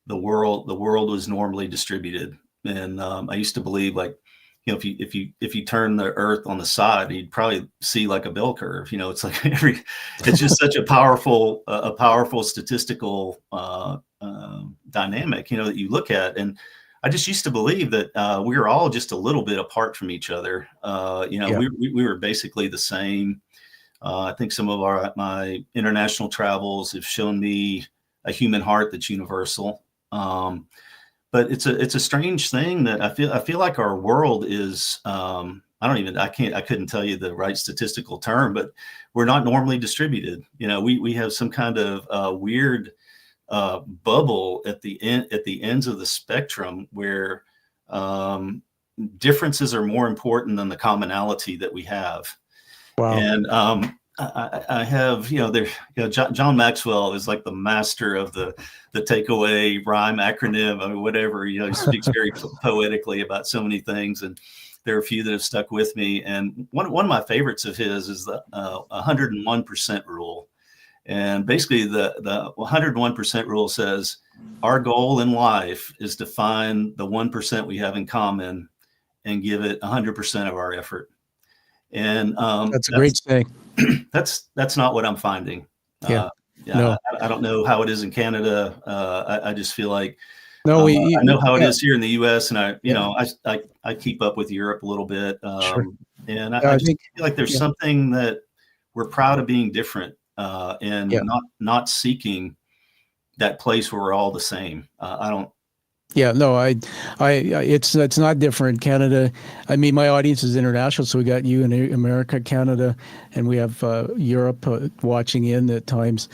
the world was normally distributed, and I used to believe, like, if you turn the Earth on the side, you'd probably see like a bell curve. It's like it's just such a powerful statistical dynamic, that you look at. And I just used to believe that we were all just a little bit apart from each other. We were basically the same. I think some of my international travels have shown me a human heart that's universal. But it's a strange thing that I feel like our world is, I couldn't tell you the right statistical term, but we're not normally distributed. We have some kind of weird bubble at the ends of the spectrum where differences are more important than the commonality that we have. Wow. And I have, John Maxwell is like the master of the takeaway rhyme acronym, whatever. He speaks very poetically about so many things, and there are a few that have stuck with me. And one of my favorites of his is the 101% rule. And basically, the 101% rule says our goal in life is to find the 1% we have in common and give it 100% of our effort. And that's a great saying. That's not what I'm finding. No. I don't know how it is in Canada. I just feel like No, I know how it yeah, is here in the U.S., and yeah, I keep up with Europe a little bit, sure. and Yeah, I I just think, feel like there's yeah, something that we're proud of being different, and yeah. not seeking that place where we're all the same. I don't. Yeah, no, it's not different. Canada, I mean, my audience is international, so we got you in America, Canada, and we have Europe watching in at times.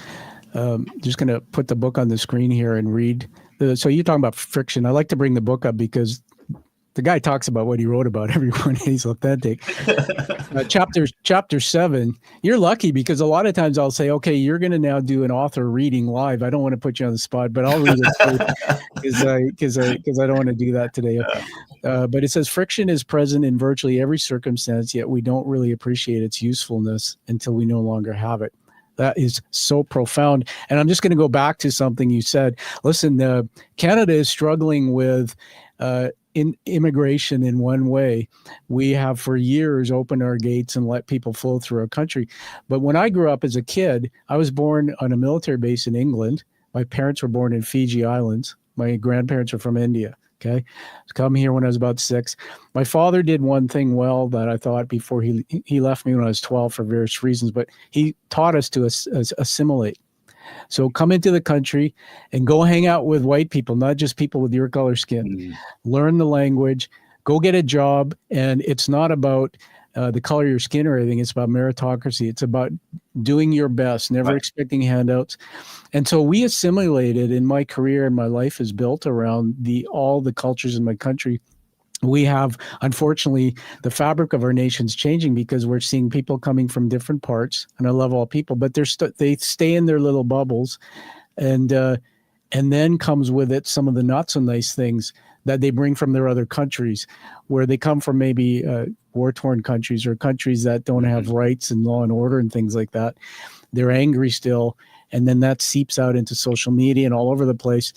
Just going to put the book on the screen here and read. So you're talking about friction. I like to bring the book up because the guy talks about what he wrote about everyone. He's authentic. Chapter 7. You're lucky because a lot of times I'll say, okay, you're going to now do an author reading live. I don't want to put you on the spot, but I'll read it through because I don't want to do that today. But it says friction is present in virtually every circumstance, yet we don't really appreciate its usefulness until we no longer have it. That is so profound. And I'm just going to go back to something you said. Listen, Canada is struggling with in immigration in one way. We have for years opened our gates and let people flow through our country. But when I grew up as a kid, I was born on a military base in England. My parents were born in Fiji Islands. My grandparents are from India. Okay. Come here when I was about 6. My father did one thing well that I thought before he left me when I was 12 for various reasons, but he taught us to assimilate. So come into the country and go hang out with white people, not just people with your color skin. Learn the language, go get a job. And it's not about the color of your skin or anything. It's about meritocracy. It's about doing your best, never expecting handouts. And so we assimilated in my career, and my life is built around all the cultures in my country. We have, unfortunately, the fabric of our nation's changing because we're seeing people coming from different parts, and I love all people, but they stay in their little bubbles, and then comes with it some of the not so nice things that they bring from their other countries, where they come from maybe war-torn countries or countries that don't have rights and law and order and things like that. They're angry still, and then that seeps out into social media and all over the place.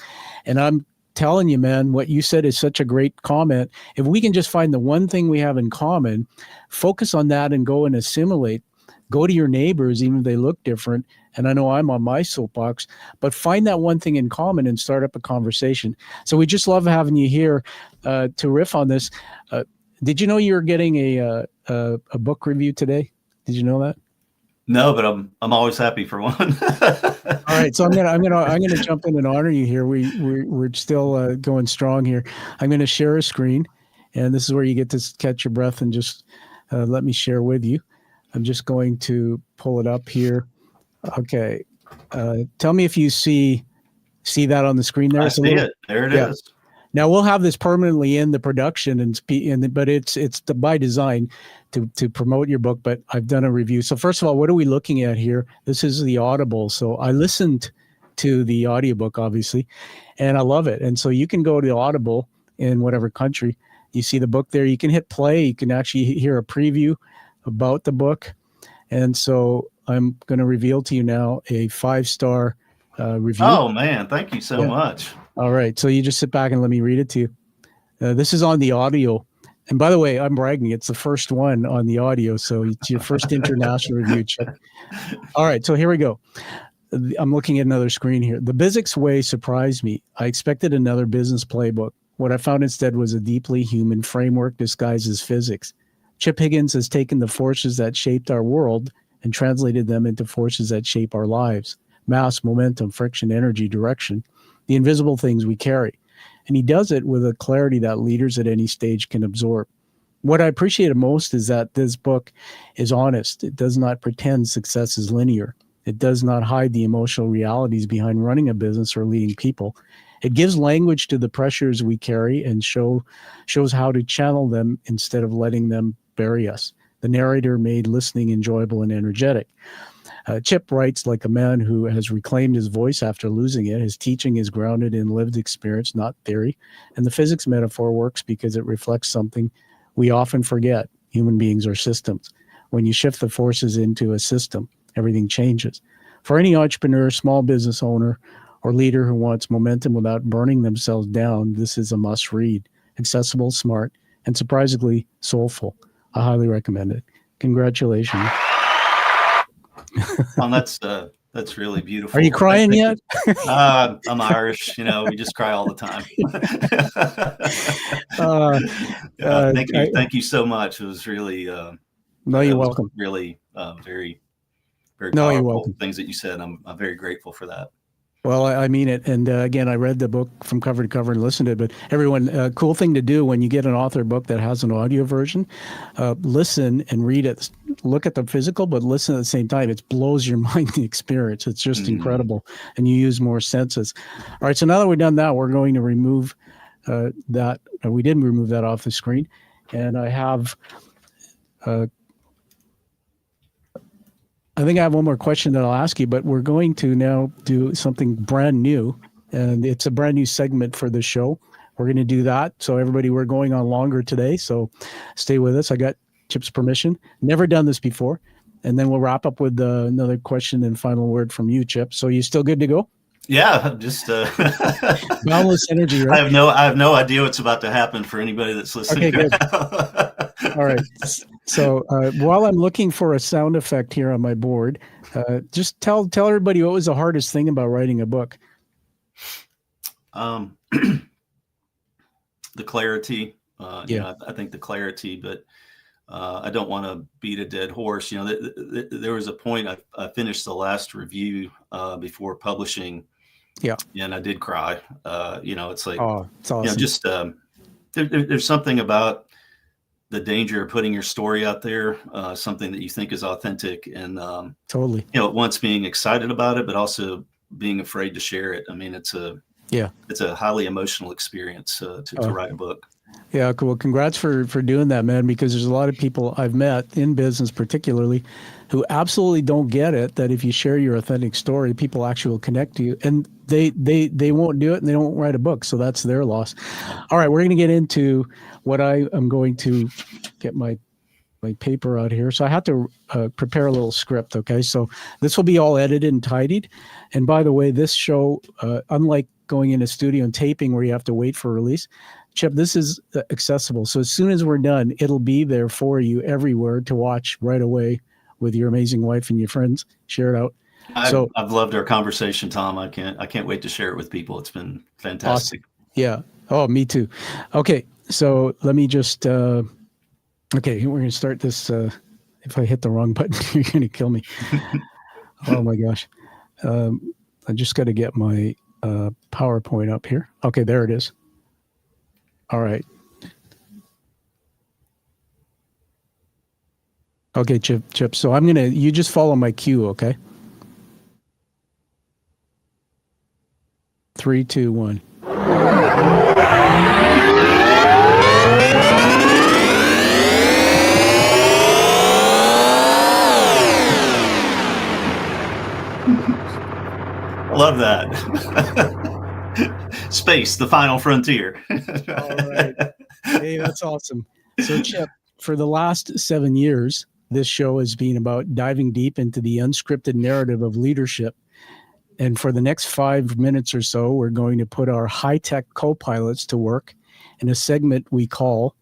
And I'm telling you, man, what you said is such a great comment. If we can just find the one thing we have in common, focus on that and go and assimilate. Go to your neighbors, even if they look different. And I know I'm on my soapbox, but find that one thing in common and start up a conversation. So we just love having you here to riff on this. Did you know you were getting a book review today? Did you know that? No, but I'm always happy for one. All right, so I'm gonna jump in and honor you here. We're still going strong here. I'm gonna share a screen, and this is where you get to catch your breath and just let me share with you. I'm just going to pull it up here. Okay, tell me if you see that on the screen there. I see it. There it is. Now we'll have this permanently in the production, but it's by design to promote your book. But I've done a review. So first of all, what are we looking at here? This is the Audible. So I listened to the audiobook, obviously, and I love it. And so you can go to Audible in whatever country. You see the book there. You can hit play. You can actually hear a preview about the book. And so I'm going to reveal to you now a 5-star review. Oh man, thank you so much. All right. So you just sit back and let me read it to you. This is on the audio. And by the way, I'm bragging. It's the first one on the audio. So it's your first international review, Chip. All right. So here we go. I'm looking at another screen here. The Bizzics Way surprised me. I expected another business playbook. What I found instead was a deeply human framework disguised as physics. Chip Higgins has taken the forces that shaped our world and translated them into forces that shape our lives. Mass, momentum, friction, energy, direction. The invisible things we carry. And he does it with a clarity that leaders at any stage can absorb. What I appreciate most is that this book is honest. It does not pretend success is linear. It does not hide the emotional realities behind running a business or leading people. It gives language to the pressures we carry and shows how to channel them instead of letting them bury us. The narrator made listening enjoyable and energetic. Chip writes like a man who has reclaimed his voice after losing it. His teaching is grounded in lived experience, not theory. And the physics metaphor works because it reflects something we often forget. Human beings are systems. When you shift the forces into a system, everything changes. For any entrepreneur, small business owner, or leader who wants momentum without burning themselves down, this is a must read. Accessible, smart, and surprisingly soulful. I highly recommend it. Congratulations. Well, That's really beautiful. Are you crying yet? I'm Irish. We just cry all the time. Thank you so much. It was really, no, you're welcome. Really, very, very No, you're powerful welcome. things that you said. I'm very grateful for that. Well, I mean it. And again, I read the book from cover to cover and listened to it. But everyone, cool thing to do when you get an author book that has an audio version, listen and read it. Look at the physical, but listen at the same time. It blows your mind, the experience. It's just incredible. And you use more senses. All right. So now that we've done that, we're going to remove that. We didn't remove that off the screen. And I have... I think I have one more question that I'll ask you, but we're going to now do something brand new, and it's a brand new segment for the show. We're going to do that. So everybody, we're going on longer today, so stay with us. I got Chip's permission. Never done this before. And then we'll wrap up with another question and final word from you, Chip. So you still good to go? Yeah, just boundless energy, right? I have no idea what's about to happen for anybody that's listening. Okay, good. All right. So while I'm looking for a sound effect here on my board, just tell everybody what was the hardest thing about writing a book. The clarity. Yeah. I think the clarity, but I don't want to beat a dead horse. There was a point I finished the last review before publishing. Yeah. And I did cry. It's like, oh, it's awesome. Just there's something about the danger of putting your story out there, something that you think is authentic, and totally. Once being excited about it, but also being afraid to share it. I mean, it's a highly emotional experience to write a book. Yeah, cool. Congrats for doing that, man, because there's a lot of people I've met in business particularly who absolutely don't get it, that if you share your authentic story, people actually will connect to you, and they won't do it and they don't write a book. So that's their loss. All right, we're going to get into what I am going to get my paper out here. So I had to prepare a little script. Okay. So this will be all edited and tidied. And by the way, this show, unlike going in a studio and taping where you have to wait for release, Chip, this is accessible. So as soon as we're done, it'll be there for you everywhere to watch right away with your amazing wife and your friends. Share it out. I've loved our conversation, Tom. I can't wait to share it with people. It's been fantastic. Awesome. Yeah. Oh, me too. Okay. So let me just, okay, we're going to start this. If I hit the wrong button, you're going to kill me. Oh my gosh. I just got to get my PowerPoint up here. Okay, there it is. All right. Okay, Chip. So you just follow my cue, okay? 3, 2, 1. Love that. Space, the final frontier. All right. Hey, that's awesome. So, Chip, for the last 7 years, this show has been about diving deep into the unscripted narrative of leadership. And for the next 5 minutes or so, we're going to put our high-tech co-pilots to work in a segment we call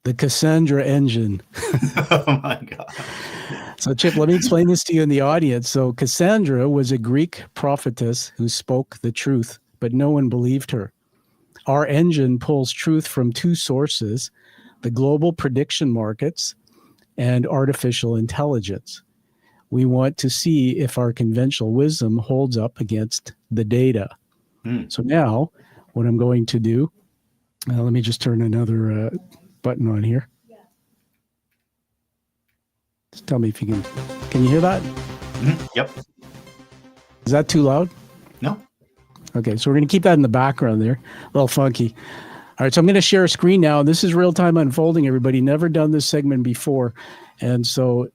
the Cassandra Engine. Oh, my God. So, Chip, let me explain this to you in the audience. So Cassandra was a Greek prophetess who spoke the truth, but no one believed her. Our engine pulls truth from 2 sources, the global prediction markets and artificial intelligence. We want to see if our conventional wisdom holds up against the data. So now what I'm going to do, let me just turn another button on here. Just tell me if you can you hear that? Yep. Is that too loud? No. Okay, so we're going to keep that in the background there. A little funky. All right, so I'm going to share a screen now. This is real-time unfolding, everybody. Never done this segment before. And so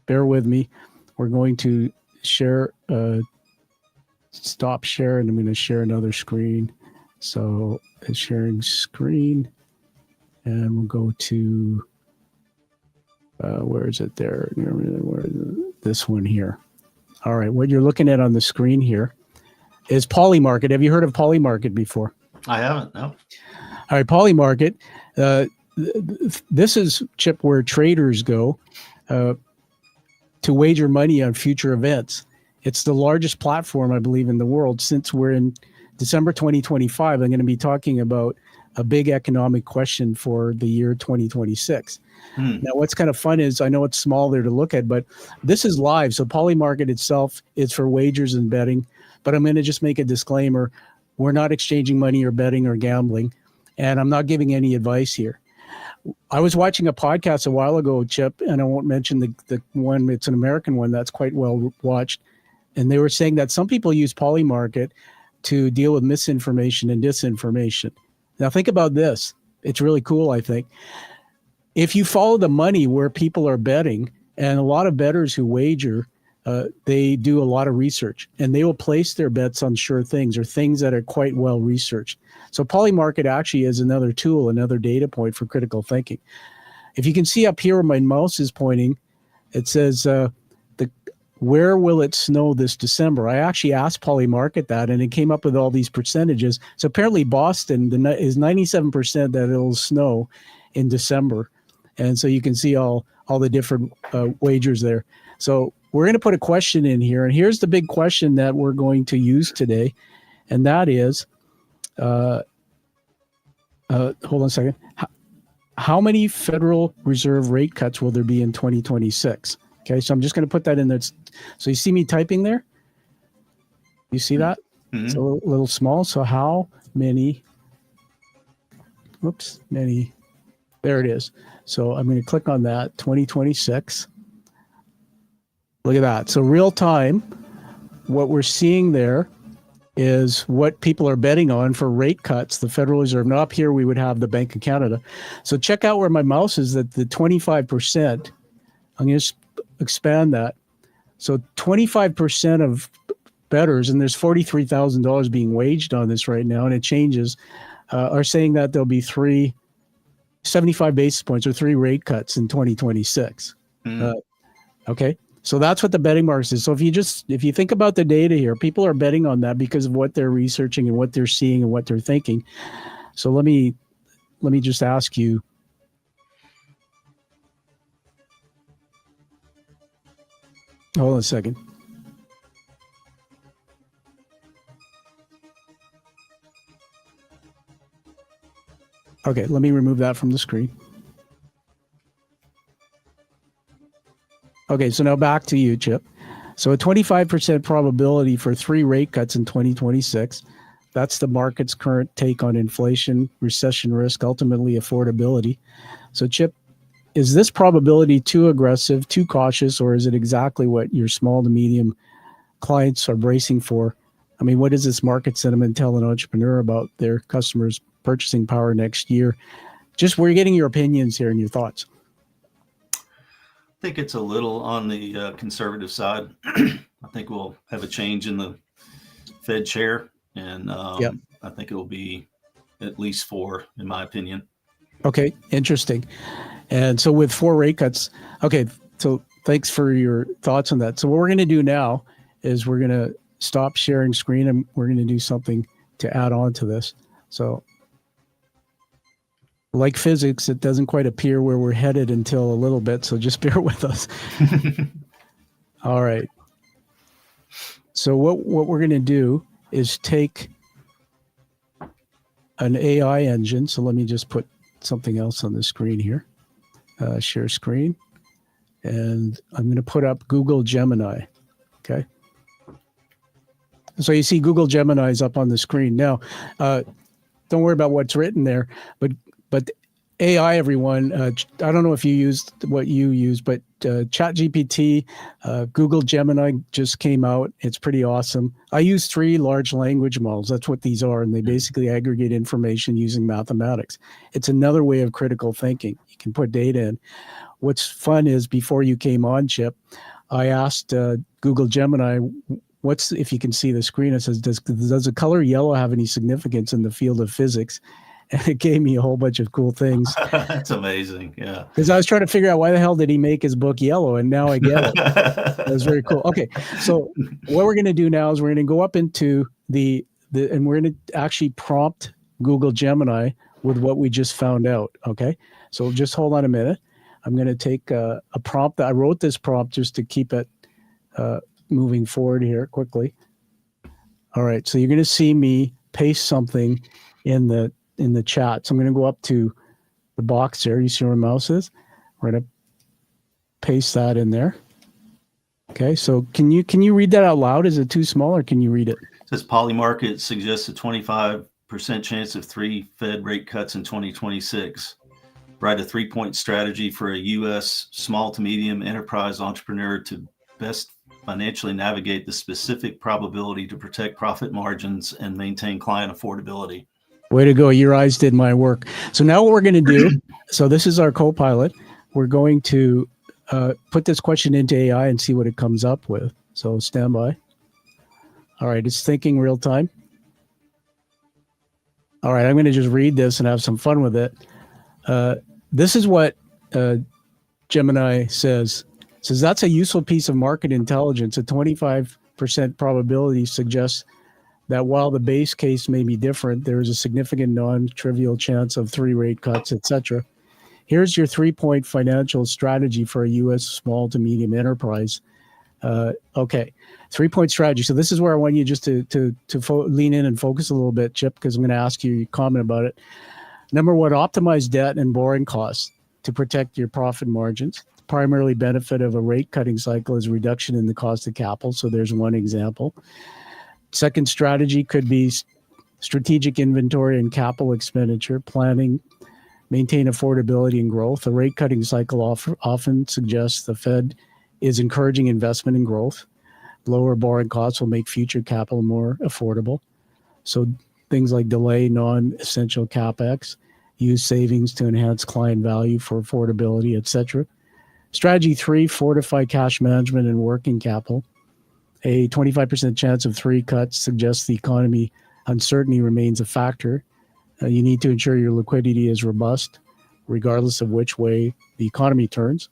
bear with me. We're going to share, stop share, and I'm going to share another screen. So sharing screen, and we'll go to, where is it there? This one here. All right, what you're looking at on the screen here is Polymarket. Have you heard of Polymarket before? I haven't, no. All right, Polymarket. This is, Chip, where traders go. to wager money on future events. It's the largest platform, I believe, in the world. Since we're in December 2025, I'm going to be talking about a big economic question for the year 2026. Now, what's kind of fun is, I know it's small there to look at, but this is live. So Polymarket itself is for wagers and betting, but I'm going to just make a disclaimer. We're not exchanging money or betting or gambling, and I'm not giving any advice here. I was watching a podcast a while ago, Chip, and I won't mention the one, it's an American one that's quite well watched. And they were saying that some people use Polymarket to deal with misinformation and disinformation. Now think about this. It's really cool, I think. If you follow the money where people are betting, and a lot of bettors who wager, they do a lot of research, and they will place their bets on sure things or things that are quite well researched. So Polymarket actually is another tool, another data point for critical thinking. If you can see up here where my mouse is pointing, it says, where will it snow this December? I actually asked Polymarket that, and it came up with all these percentages. So apparently Boston is 97% that it'll snow in December. And so you can see all the different wagers there. So we're going to put a question in here. And here's the big question that we're going to use today. And that is, hold on a second. How many Federal Reserve rate cuts will there be in 2026? Okay, so I'm just going to put that in there. So you see me typing there? You see that? Mm-hmm. It's a little small. So how many, there it is. So I'm going to click on that, 2026. Look at that. So real time, what we're seeing there is what people are betting on for rate cuts, the Federal Reserve. Now up here, we would have the Bank of Canada. So check out where my mouse is, that the 25%, I'm going to expand that. So 25% of bettors, and there's $43,000 being waged on this right now, and it changes, are saying that there'll be 75 basis points or 3 rate cuts in 2026. Okay. So that's what the betting market is. So if you think about the data here, people are betting on that because of what they're researching and what they're seeing and what they're thinking. So let me just ask you, hold on a second. Okay, let me remove that from the screen. Okay, so now back to you, Chip. So a 25% probability for 3 rate cuts in 2026. That's the market's current take on inflation, recession risk, ultimately affordability. So Chip, is this probability too aggressive, too cautious, or is it exactly what your small to medium clients are bracing for? I mean, what does this market sentiment tell an entrepreneur about their customers' purchasing power next year? Just we're getting your opinions here and your thoughts. I think it's a little on the conservative side. I think we'll have a change in the Fed chair, and I think it will be at least 4, in my opinion. Okay, interesting. And so with 4 rate cuts, okay, so thanks for your thoughts on that. So what we're going to do now is we're going to stop sharing screen, and we're going to do something to add on to this. So like physics, it doesn't quite appear where we're headed until a little bit, so just bear with us. All right. So what we're going to do is take an AI engine. So let me just put something else on the screen here. Share screen. And I'm going to put up Google Gemini. Okay. So you see Google Gemini is up on the screen. Now, don't worry about what's written there, but AI, everyone, I don't know if you used what you use, but ChatGPT, Google Gemini just came out. It's pretty awesome. I use 3 large language models. That's what these are. And they basically aggregate information using mathematics. It's another way of critical thinking. You can put data in. What's fun is before you came on, Chip, I asked Google Gemini, if you can see the screen, it says, does the color yellow have any significance in the field of physics? And it gave me a whole bunch of cool things. That's amazing. Yeah. Because I was trying to figure out why the hell did he make his book yellow, and now I get it. That was very cool. Okay, so what we're going to do now is we're going to go up into and we're going to actually prompt Google Gemini with what we just found out. Okay, so just hold on a minute. I'm going to take a prompt. I wrote this prompt just to keep it moving forward here quickly. All right, so you're going to see me paste something in the chat. So I'm going to go up to the box there. You see where my mouse is? We're going to paste that in there. Okay, so can you read that out loud? Is it too small, or can you read it? It says Polymarket suggests a 25% chance of 3 Fed rate cuts in 2026. Write a 3-point strategy for a U.S. small to medium enterprise entrepreneur to best financially navigate the specific probability to protect profit margins and maintain client affordability. Way to go. Your eyes did my work. So now what we're going to do, so this is our co-pilot. We're going to put this question into AI and see what it comes up with. So stand by. All right, it's thinking real time. All right, I'm going to just read this and have some fun with it. This is what Gemini says. It says that's a useful piece of market intelligence. A 25% probability suggests that while the base case may be different, there is a significant non-trivial chance of 3 rate cuts, etc. Here's your 3-point financial strategy for a U.S. small to medium enterprise. Okay, 3-point strategy. So this is where I want you just to lean in and focus a little bit, Chip, because I'm going to ask you your comment about it. Number 1, optimize debt and borrowing costs to protect your profit margins. The primarily benefit of a rate cutting cycle is reduction in the cost of capital. So there's one example. Second strategy could be strategic inventory and capital expenditure planning. Maintain affordability and growth. A rate cutting cycle often suggests the Fed is encouraging investment and growth. Lower borrowing costs will make future capital more affordable. So things like delay non-essential capex, use savings to enhance client value for affordability, etc. Strategy 3, fortify cash management and working capital. A 25% chance of 3 cuts suggests the economy uncertainty remains a factor. You need to ensure your liquidity is robust, regardless of which way the economy turns.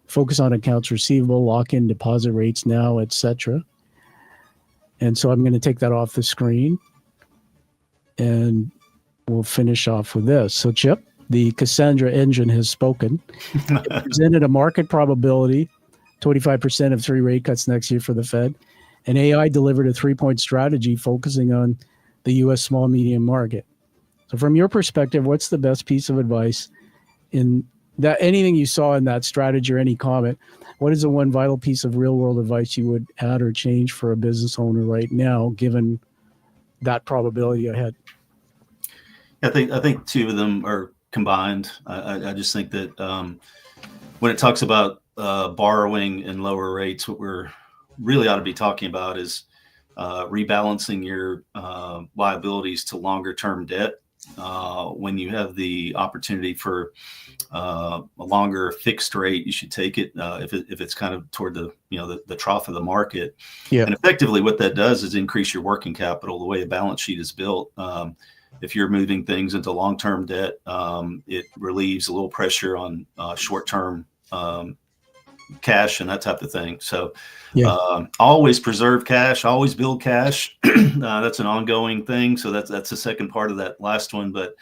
Focus on accounts receivable, lock in deposit rates now, etc. And so I'm going to take that off the screen, and we'll finish off with this. So, Chip, the Cassandra engine has spoken. It presented a market probability, 25% of 3 rate cuts next year for the Fed. And AI delivered a 3-point strategy focusing on the U.S. small medium market. So from your perspective, what's the best piece of advice in that? Anything you saw in that strategy or any comment, what is the one vital piece of real world advice you would add or change for a business owner right now, given that probability ahead? I think 2 of them are combined. I just think that when it talks about borrowing and lower rates, what we're really ought to be talking about is rebalancing your liabilities to longer term debt. When you have the opportunity for a longer fixed rate, you should take it if it's kind of toward the trough of the market. Yeah. And effectively what that does is increase your working capital. The way a balance sheet is built, if you're moving things into long-term debt, it relieves a little pressure on short-term cash and that type of thing. So always preserve cash, always build cash. That's an ongoing thing. So that's the second part of that last one. But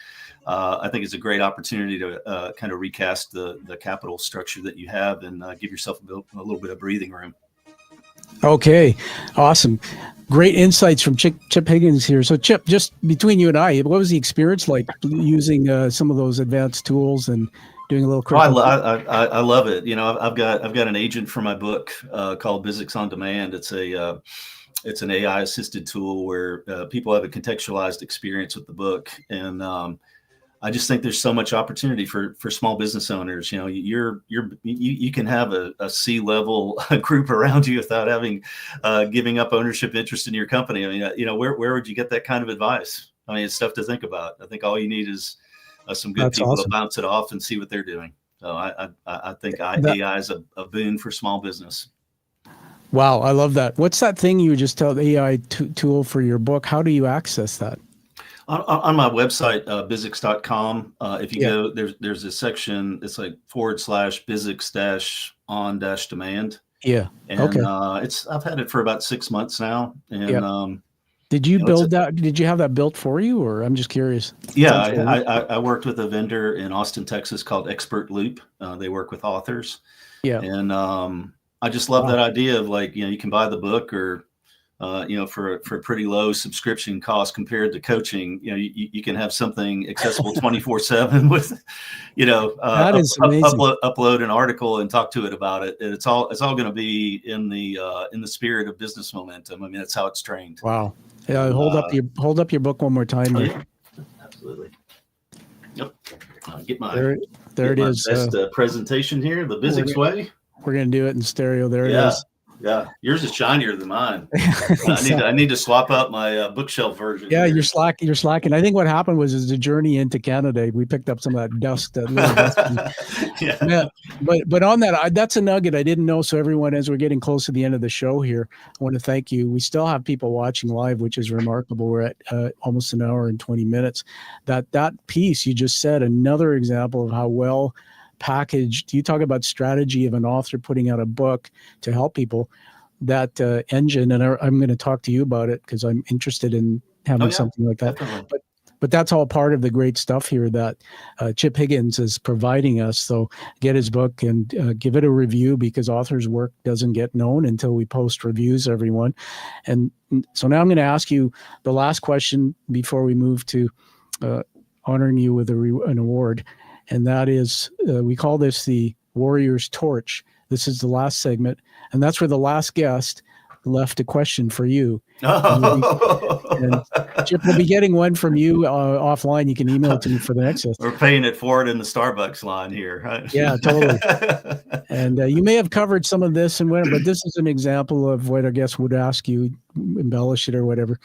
I think it's a great opportunity to kind of recast the capital structure that you have and give yourself a little bit of breathing room. Okay, awesome. Great insights from Chip Higgins here. So Chip, just between you and I, what was the experience like using some of those advanced tools and doing a little critical? I love it. You know, I've got an agent for my book called Bizzics on Demand. It's an AI assisted tool where people have a contextualized experience with the book, and I just think there's so much opportunity for small business owners. You know, you can have a C-level group around you without having giving up ownership interest in your company. I mean, you know, where would you get that kind of advice? I mean, it's stuff to think about. I think all you need is some good people to bounce it off and see what they're doing. So I think AI is a boon for small business. Wow, I love that. What's that thing you just told the AI tool for your book? How do you access that? On my website, Bizzics.com, if you go, there's a section, it's like /Bizzics-on-demand. Yeah. And I've had it for about 6 months now. And Did you You know, build that? Did you have that built for you, or I'm just curious? yeah, Sounds cool. I worked with a vendor in Austin, Texas called Expert Loop. They work with authors, Yeah. and I just love Wow. that idea of like, you can buy the book or for a pretty low subscription cost compared to coaching. You can have something accessible 24/7 with, That is amazing. upload an article and talk to it about it. And it's all going to be in the spirit of business momentum. I mean, that's how it's trained. Wow. Yeah, hold up your book one more time. Oh, There. yeah, absolutely. Yep. Get my there it is. Best presentation here, the Bizzics Way. We're gonna do it in stereo. There it is. Yeah, yours is shinier than mine. I need to swap out my bookshelf version. Yeah, here. you're slacking. I think what happened was the journey into Canada. We picked up some of that dust, that little dust. Yeah. But on that, that's a nugget I didn't know. So everyone, as we're getting close to the end of the show here, I want to thank you. We still have people watching live, which is remarkable. We're at almost an hour and 20 minutes. That piece you just said, another example of how well packaged. You talk about strategy of an author putting out a book to help people. That engine, and I'm going to talk to you about it because I'm interested in having something like that. Definitely. But that's all part of the great stuff here that Chip Higgins is providing us. So get his book and give it a review, because authors' work doesn't get known until we post reviews, everyone. And so now I'm going to ask you the last question before we move to honoring you with an award. And that is, we call this the Warrior's Torch. This is the last segment, and that's where the last guest left a question for you. And Chip, we'll be getting one from you offline. You can email it to me for the next guest. We're paying it forward in the Starbucks line here. Right? Yeah, totally. And you may have covered some of this, but this is an example of what I guess would ask you, embellish it or whatever.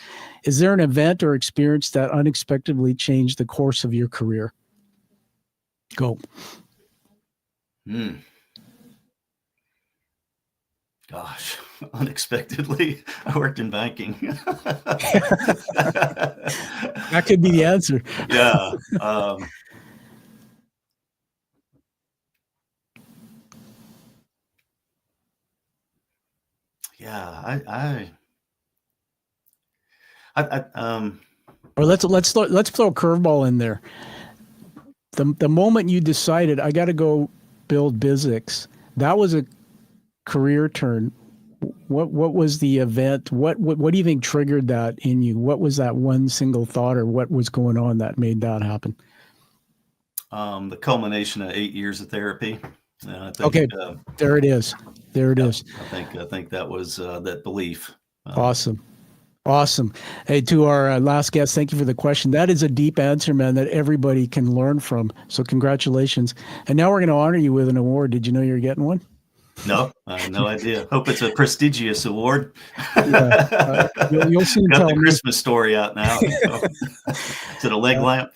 Is there an event or experience that unexpectedly changed the course of your career? Go. Gosh, unexpectedly, I worked in banking. That could be the answer. Yeah. Or let's throw a curveball in there. The moment you decided I got to go build Bizzics, that was a career turn. What was the event? What do you think triggered that in you? What was that one single thought, or what was going on that made that happen? The culmination of 8 years of therapy. I think, okay, there it is. There it is. I think that was that belief. Awesome. Hey, to our last guest, thank you for the question. That is a deep answer, man, that everybody can learn from. So congratulations. And now we're going to honor you with an award. Did you know you're getting one? No, I have no idea. Hope it's a prestigious award. Yeah, you'll soon got tell the me. Christmas story out now. So. Is it a leg lamp?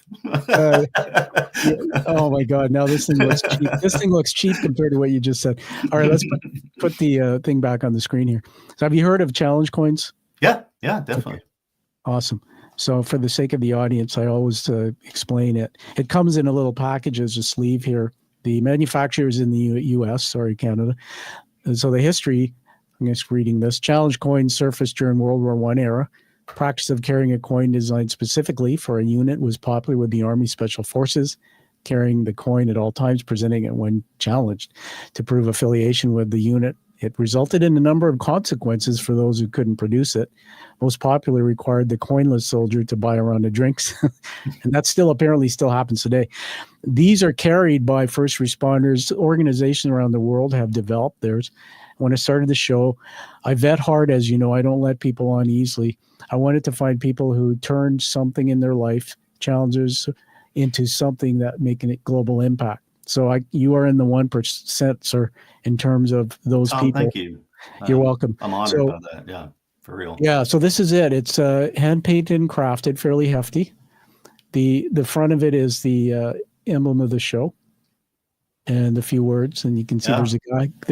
Oh my God! Now this thing looks cheap. This thing looks cheap compared to what you just said. All right, let's put the thing back on the screen here. So, have you heard of challenge coins? Yeah, definitely. Okay. Awesome. So, for the sake of the audience, I always explain it. It comes in a little package as a sleeve here. The manufacturer is in the U.S., Canada. And so the history, I'm just reading this. Challenge coins surfaced during World War I era. Practice of carrying a coin designed specifically for a unit was popular with the Army Special Forces, carrying the coin at all times, presenting it when challenged. To prove affiliation with the unit, it resulted in a number of consequences for those who couldn't produce it. Most popular required the coinless soldier to buy a round of drinks. And that apparently still happens today. These are carried by first responders. Organizations around the world have developed theirs. When I started the show, I vet hard, as you know. I don't let people on easily. I wanted to find people who turned something in their life, challenges, into something that making a global impact. So you are in the 1%, sir, in terms of those people. Thank you. You're welcome. I'm honored by that. Yeah, for real. Yeah. So this is it. It's hand painted and crafted, fairly hefty. The front of it is the emblem of the show, and a few words. And you can see there's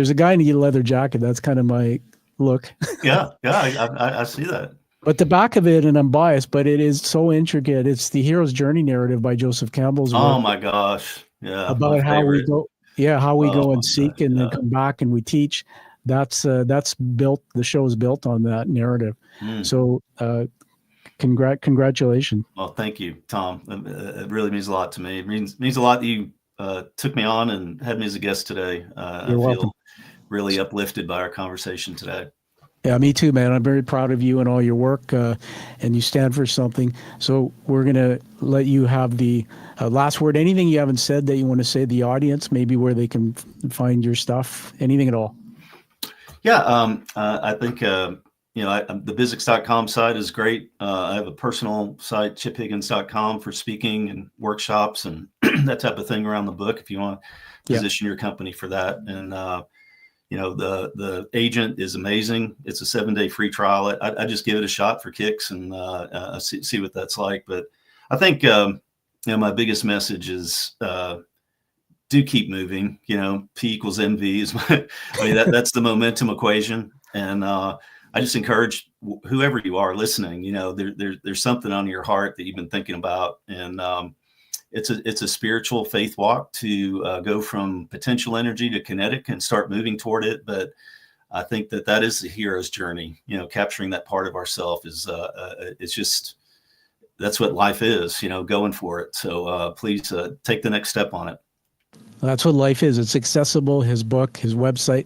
a guy in a leather jacket. That's kind of my look. Yeah. I see that. But the back of it, and I'm biased, but it is so intricate. It's the hero's journey narrative by Joseph Campbell's work. Oh my gosh. Yeah. About how we go. Yeah. How we go and seek and then yeah. come back and we teach. That's built. The show is built on that narrative. So Congratulations. Well, thank you, Tom. It really means a lot to me. It means a lot that you took me on and had me as a guest today. I feel welcome. really uplifted by our conversation today. Yeah, me too, man. I'm very proud of you and all your work, and you stand for something. So we're going to let you have the last word. Anything you haven't said that you want to say to the audience, maybe where they can find your stuff, anything at all? Yeah, I think, the Bizzics.com site is great. I have a personal site, chiphiggins.com, for speaking and workshops and that type of thing around the book, if you want to position your company for that. And, the agent is amazing. It's a 7-day free trial. I just give it a shot for kicks and see what that's like. But I think, my biggest message is, do keep moving. P equals MV is that's the momentum equation. And I just encourage whoever you are listening, there's something on your heart that you've been thinking about. And it's a spiritual faith walk to go from potential energy to kinetic and start moving toward it. But I think that is the hero's journey. Capturing that part of ourself is it's just, that's what life is, going for it. So please take the next step on it. That's what life is. It's accessible, his book, his website,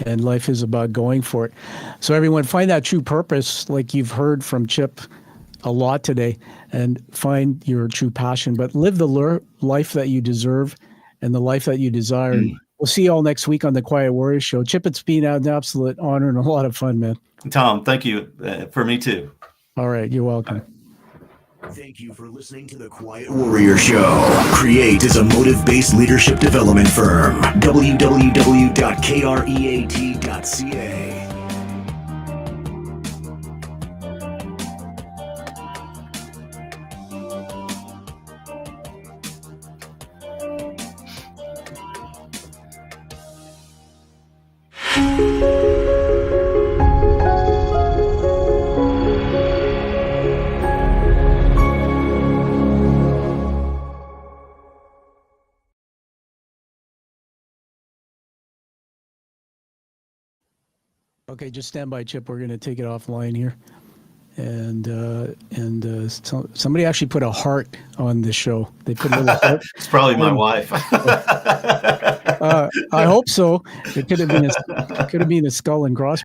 and life is about going for it. So everyone, find that true purpose, like you've heard from Chip a lot today, and find your true passion, but live the life that you deserve and the life that you desire. We'll see you all next week on the Quiet Warrior Show. Chip, it's been an absolute honor and a lot of fun, man. Tom, thank you. For me too. All right. You're welcome. Thank you for listening to the Quiet Warrior Show. Create is a motive-based leadership development firm. www.kreat.ca. Okay, just stand by, Chip. We're going to take it offline here. And somebody actually put a heart on the show. They put a little heart. It's probably my wife. I hope so. It could have been a skull and crossbones.